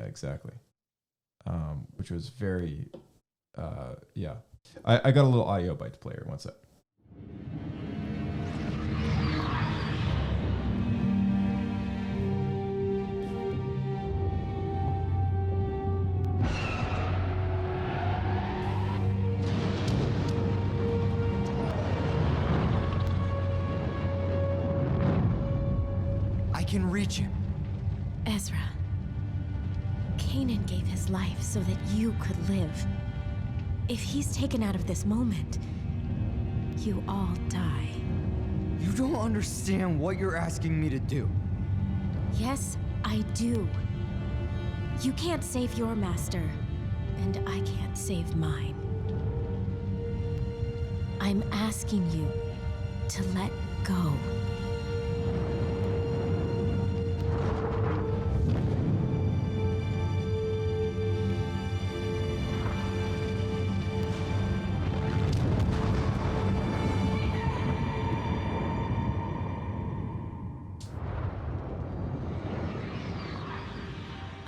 exactly. Which was very, I got a little audio bite to play here. One sec. I can reach him. Ezra, Kanan gave his life so that you could live. If he's taken out of this moment, you all die. You don't understand what you're asking me to do. Yes, I do. You can't save your master, and I can't save mine. I'm asking you to let go.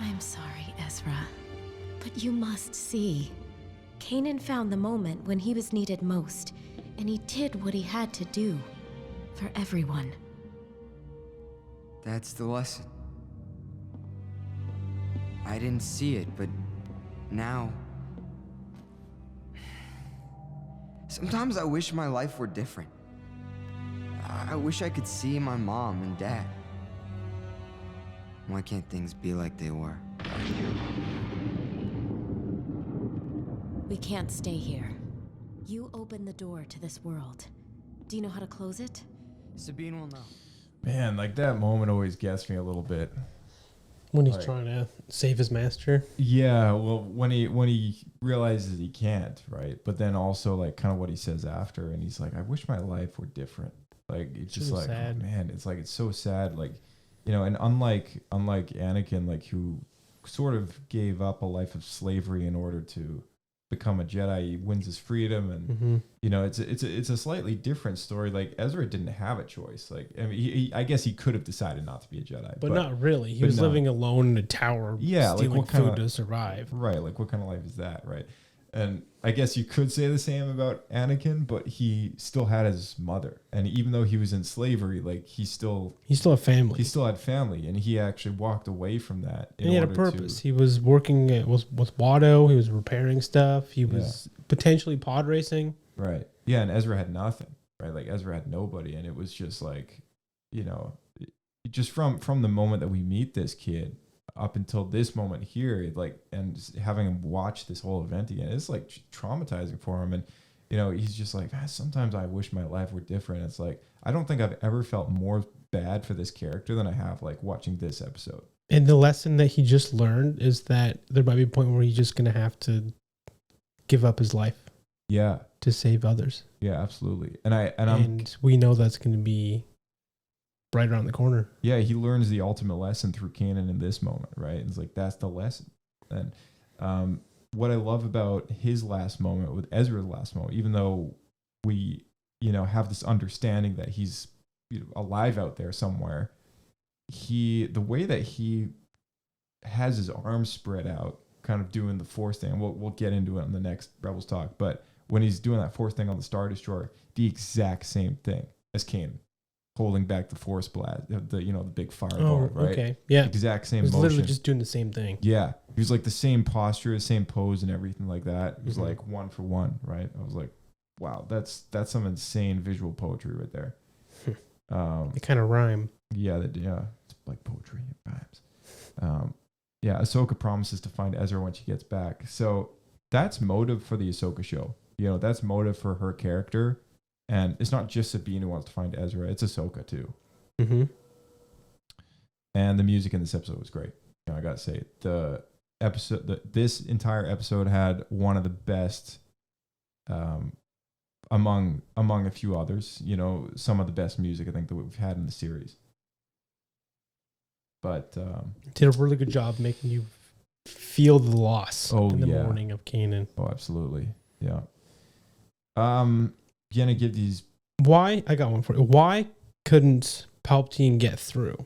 I'm sorry, Ezra, but you must see. Kanan found the moment when he was needed most, and he did what he had to do for everyone. That's the lesson. I didn't see it, but now... Sometimes I wish my life were different. I wish I could see my mom and dad. Why can't things be like they were? We can't stay here. You opened the door to this world. Do you know how to close it? Sabine will know. Man, like, that moment always gets me a little bit. When he's trying to save his master. Yeah, well, when he realizes he can't, right? But then also, like, kind of what he says after, and he's like, I wish my life were different. Like, it's just So like, sad. oh, man, it's like, it's so sad. Like, and unlike Anakin, like, who sort of gave up a life of slavery in order to become a Jedi, he wins his freedom, and it's a slightly different story. Like, Ezra didn't have a choice. Like, I mean, I guess he could have decided not to be a Jedi, But not really. He was living alone in a tower, stealing food to survive. Right, like, what kind of life is that, right? And I guess you could say the same about Anakin, but he still had his mother, and even though he was in slavery, like, he still had family. He still had family, and he actually walked away from that. And he had a purpose. He was working with Watto. He was repairing stuff. He was potentially pod racing. Right. Yeah, and Ezra had nothing. Right, like, Ezra had nobody, and it was just like, just from the moment that we meet this kid up until this moment here, like, and just having him watch this whole event again, it's like traumatizing for him. And he's just like, sometimes I wish my life were different. It's like, I don't think I've ever felt more bad for this character than I have, like, watching this episode. And the lesson that he just learned is that there might be a point where he's just going to have to give up his life. Yeah. To save others. Yeah, absolutely. And we know that's going to be right around the corner. Yeah, he learns the ultimate lesson through Kanan in this moment, right? It's like, that's the lesson. And what I love about his last moment with Ezra's last moment, even though we, have this understanding that he's alive out there somewhere, the way that he has his arms spread out, kind of doing the Force thing, we'll get into it in the next Rebels talk, but when he's doing that Force thing on the Star Destroyer, the exact same thing as Kanan, holding back the Force blast, the big fireball, right? Okay, yeah, exact same It was motion. literally just doing the same thing. Yeah, he was like the same posture, the same pose, and everything like that. It was Mhm. like one for one, right? I was like, wow, that's some insane visual poetry right there. They kind of rhyme. Yeah, it's like poetry. It rhymes. Yeah, Ahsoka promises to find Ezra when she gets back. So that's motive for the Ahsoka show. That's motive for her character. And it's not just Sabine who wants to find Ezra. It's Ahsoka too. Mm-hmm. And the music in this episode was great. I gotta say, this entire episode had one of the best, among a few others. Some of the best music I think that we've had in the series. But did a really good job making you feel the loss in the morning of Kanan. Oh, absolutely. Yeah. Gonna give these. Why? I got one for you. Why couldn't Palpatine get through?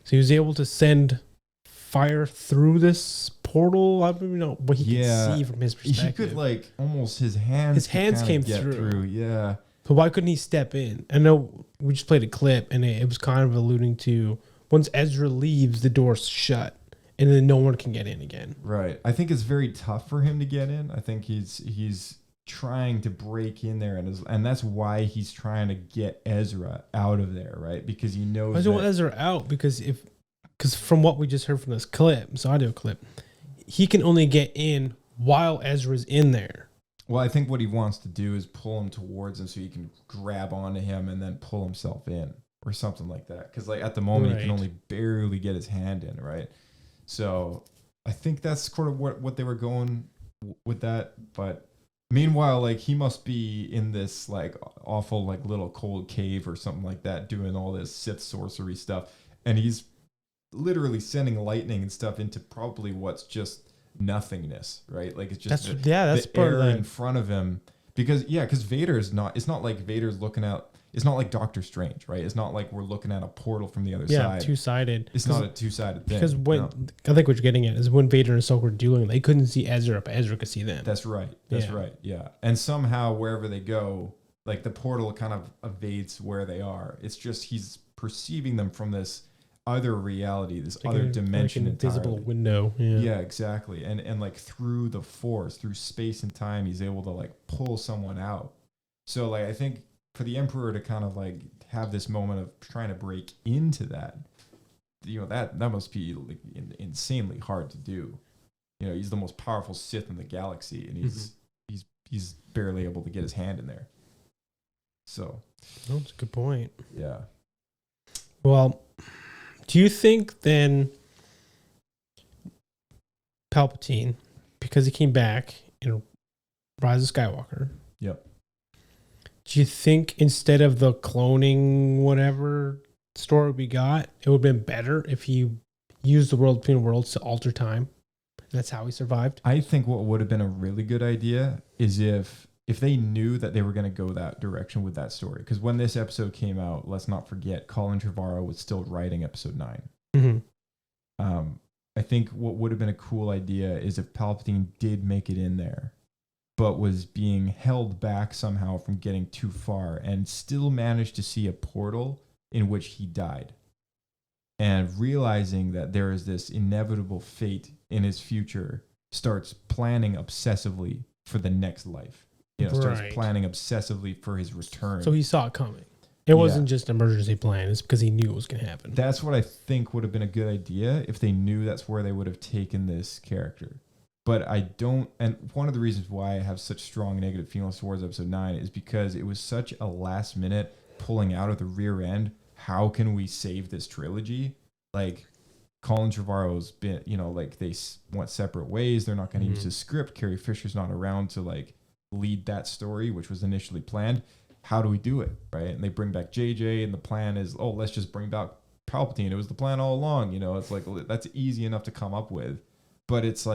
So he was able to send fire through this portal. I don't even know what he could see from his perspective. He could almost his hands came get through. Yeah. But why couldn't he step in? I know we just played a clip and it was kind of alluding to once Ezra leaves, the door's shut and then no one can get in again. Right. I think it's very tough for him to get in. I think he's trying to break in there, and that's why he's trying to get Ezra out of there, right? Because he knows. I don't want Ezra out because from what we just heard from this audio clip, he can only get in while Ezra's in there. Well, I think what he wants to do is pull him towards him so he can grab onto him and then pull himself in or something like that. Because at the moment he can only barely get his hand in, right? So I think that's sort of what they were going with that, but. Meanwhile, he must be in this awful little cold cave or something like that, doing all this Sith sorcery stuff, and he's literally sending lightning and stuff into probably what's just nothingness, right? It's just that's the part air of in front of him, because Vader is not. It's not like Vader's looking out. It's not like Doctor Strange, right? It's not like we're looking at a portal from the other side. Yeah, two-sided. It's not a two-sided thing. Because I think what you're getting at is when Vader and Ahsoka were dueling, they couldn't see Ezra, but Ezra could see them. That's right. Right. Yeah. And somehow wherever they go, the portal kind of evades where they are. It's just he's perceiving them from this other reality, this other dimension, an invisible entirely. Window. Yeah, exactly. And through the Force, through space and time, he's able to pull someone out. So I think for the Emperor to kind of have this moment of trying to break into that, that must be insanely hard to do. He's the most powerful Sith in the galaxy, and he's barely able to get his hand in there. So that's a good point. Yeah. Well, do you think then Palpatine, because he came back in Rise of Skywalker? Yep. Do you think instead of the cloning whatever story we got, it would have been better if he used the world between worlds to alter time? That's how he survived. I think what would have been a really good idea is if they knew that they were going to go that direction with that story. Because when this episode came out, let's not forget, Colin Trevorrow was still writing episode 9. Mm-hmm. I think what would have been a cool idea is if Palpatine did make it in there, but was being held back somehow from getting too far and still managed to see a portal in which he died. And realizing that there is this inevitable fate in his future, starts planning obsessively for the next life. Starts planning obsessively for his return. So he saw it coming. It wasn't just an emergency plan. It's because he knew it was going to happen. That's what I think would have been a good idea if they knew that's where they would have taken this character. But I don't, and one of the reasons why I have such strong negative feelings towards episode 9 is because it was such a last minute pulling out of the rear end. How can we save this trilogy? Colin Trevorrow's been, they went separate ways. They're not going to use his script. Carrie Fisher's not around to lead that story, which was initially planned. How do we do it? Right. And they bring back JJ, and the plan is, let's just bring back Palpatine. It was the plan all along. It's that's easy enough to come up with, but it's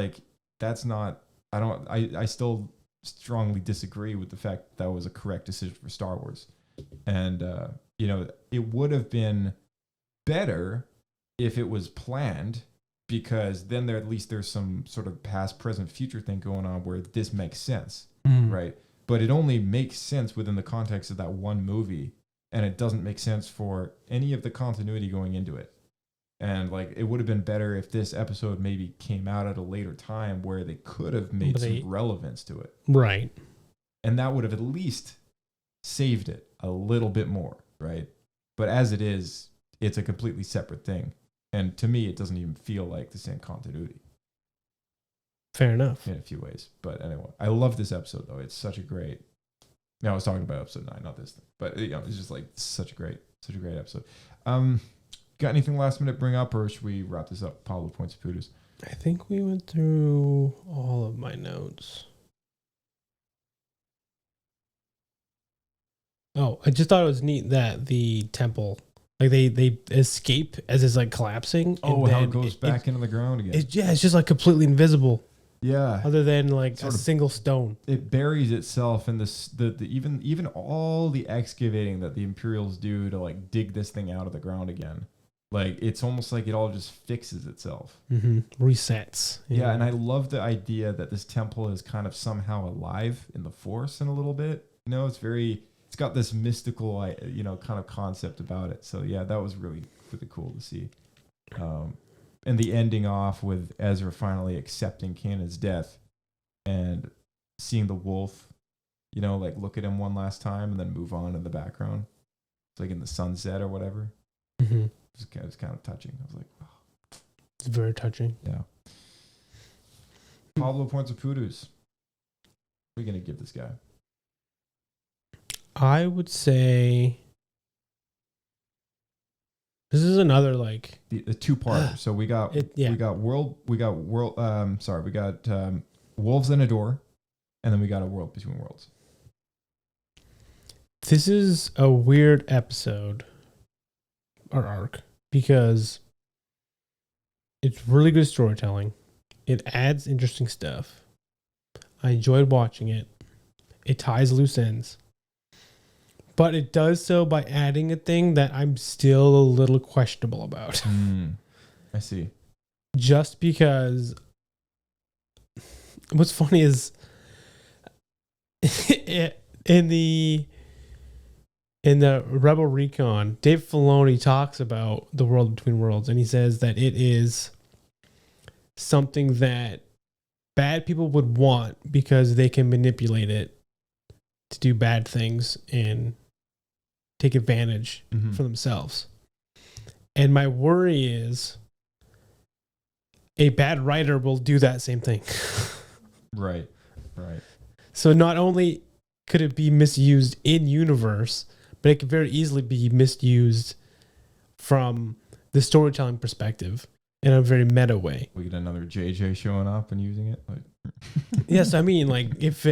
that's not, I still strongly disagree with the fact that was a correct decision for Star Wars. And, it would have been better if it was planned, because then at least there's some sort of past, present, future thing going on where this makes sense, right? but it only makes sense within the context of that one movie, and it doesn't make sense for any of the continuity going into it. And like, it would have been better if this episode maybe came out at a later time where they could have made some relevance to it. Right. And that would have at least saved it a little bit more, right? But as it is, it's a completely separate thing. And to me, it doesn't even feel like the same continuity. Fair enough. In a few ways. But anyway, I love this episode, though. It's such a great... No, I was talking about episode 9, not this thing. But you know, it's just like such a great episode. Got anything last minute to bring up, or should we wrap this up? Pablo Points of Poodles. I think we went through all of my notes. Oh, I just thought it was neat that the temple, like they escape as it's like collapsing. Oh, how it goes back into the ground again. It's just like completely invisible. Yeah. Other than like a single stone. It buries itself in this. Even all the excavating that the Imperials do to like dig this thing out of the ground again. Like, it's almost like it all just fixes itself. Resets. Yeah, and I love the idea that this temple is kind of somehow alive in the Force in a little bit. You know, it's got this mystical, kind of concept about it. So yeah, that was really cool to see. And the ending off with Ezra finally accepting Kanan's death and seeing the wolf, like look at him one last time and then move on in the background. It's like in the sunset or whatever. Mm-hmm. It was kind of touching. I was like, oh. It's very touching. Yeah. Pablo Points of Poodles. What are you going to give this guy? I would say this is another like the two-parter. So we got Wolves in a Door, and then we got A World Between Worlds. This is a weird episode or arc because it's really good storytelling. It adds interesting stuff. I enjoyed watching it. It ties loose ends. But it does so by adding a thing that I'm still a little questionable about. I see. Just because what's funny is in the Rebel Recon, Dave Filoni talks about The World Between Worlds, and he says that it is something that bad people would want because they can manipulate it to do bad things and take advantage for themselves. And my worry is a bad writer will do that same thing. Right. So not only could it be misused in universe, but it could very easily be misused from the storytelling perspective in a very meta way. We get another JJ showing up and using it. Yes, I mean, like if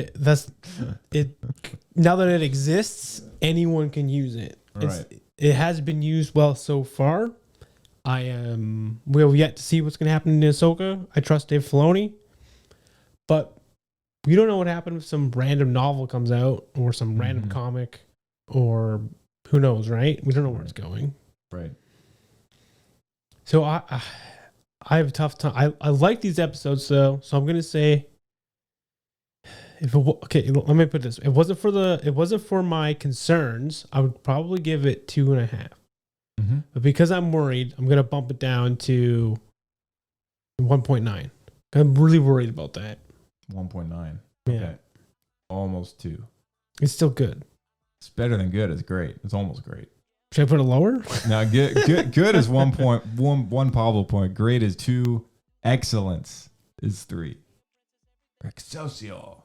now that it exists, anyone can use it. Right. It has been used well so far. We have yet to see what's going to happen in Ahsoka. I trust Dave Filoni, but we don't know what happened if some random novel comes out or some random comic, or who knows, right? We don't know where it's going. Right. So I have a tough time. I like these episodes though, so I'm gonna say, let me put this: it wasn't for my concerns, I would probably give it 2.5. But because I'm worried, I'm gonna bump it down to 1.9. I'm really worried about that. 1.9. Yeah. Okay. Almost 2. It's still good. It's better than good. It's great. It's almost great. Should I put it lower? No, good is 1 Pablo point. Great is 2. Excellence is 3. Excelsior.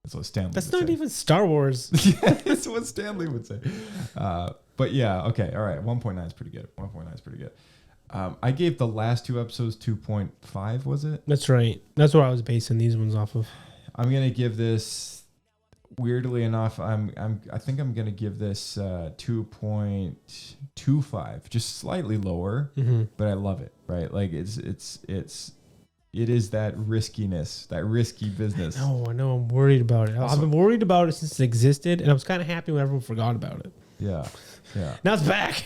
That's what Stanley That's would not say. even Star Wars. Yeah, that's what Stanley would say. But yeah, okay. All right. 1.9 is pretty good. 1.9 is pretty good. I gave the last 2 episodes 2.5, was it? That's right. That's what I was basing these ones off of. I'm going to give this, weirdly enough, I think I'm going to give this 2.25, just slightly lower, but I love it, right? Like it is that riskiness, that risky business. I know. I'm worried about it. I've been worried about it since it existed, and I was kind of happy when everyone forgot about it. Yeah. Now it's back.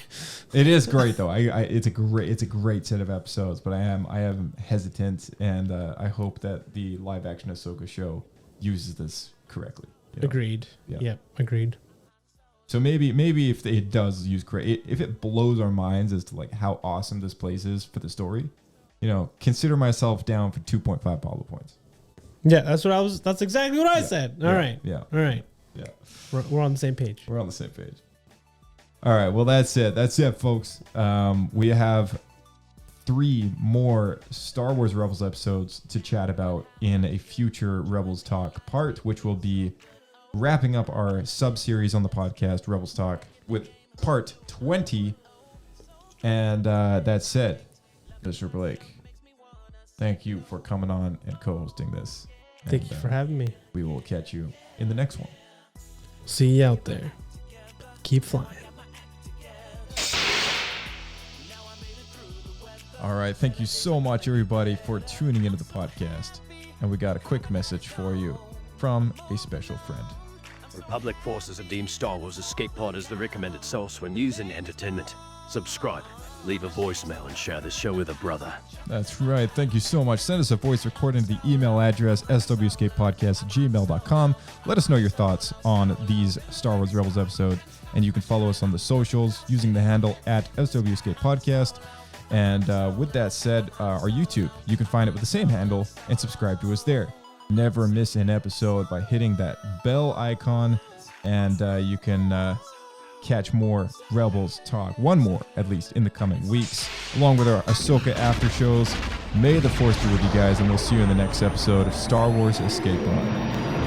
It is great though. It's a great set of episodes, but I am hesitant, and I hope that the live action Ahsoka show uses this correctly. Agreed. Yeah. Yep. Agreed. So maybe if it does use if it blows our minds as to like how awesome this place is for the story, consider myself down for 2.5 Pablo points. Yeah, that's exactly what I said. All right. Yeah. All right. Yeah. We're on the same page. We're on the same page. All right. Well, that's it. That's it, folks. We have 3 more Star Wars Rebels episodes to chat about in a future Rebels Talk part, which will be wrapping up our sub-series on the podcast, Rebels Talk, with part 20. And that said, Mr. Blake, thank you for coming on and co-hosting this. Thank you for having me. We will catch you in the next one. See you out there. Keep flying. All right. Thank you so much, everybody, for tuning into the podcast. And we got a quick message for you from a special friend. Republic forces have deemed Star Wars Escape Pod as the recommended source for news and entertainment. Subscribe, leave a voicemail, and share this show with a brother. That's right. Thank you so much. Send us a voice recording to the email address swescapepodcast@gmail.com. Let us know your thoughts on these Star Wars Rebels episodes, and you can follow us on the socials using the handle @swescapepodcast. And with that said, our YouTube, you can find it with the same handle and subscribe to us there. Never miss an episode by hitting that bell icon, and you can catch more Rebels Talk, one more at least, in the coming weeks, along with our Ahsoka after shows. May the Force be with you guys, and we'll see you in the next episode of Star Wars Escape Pod.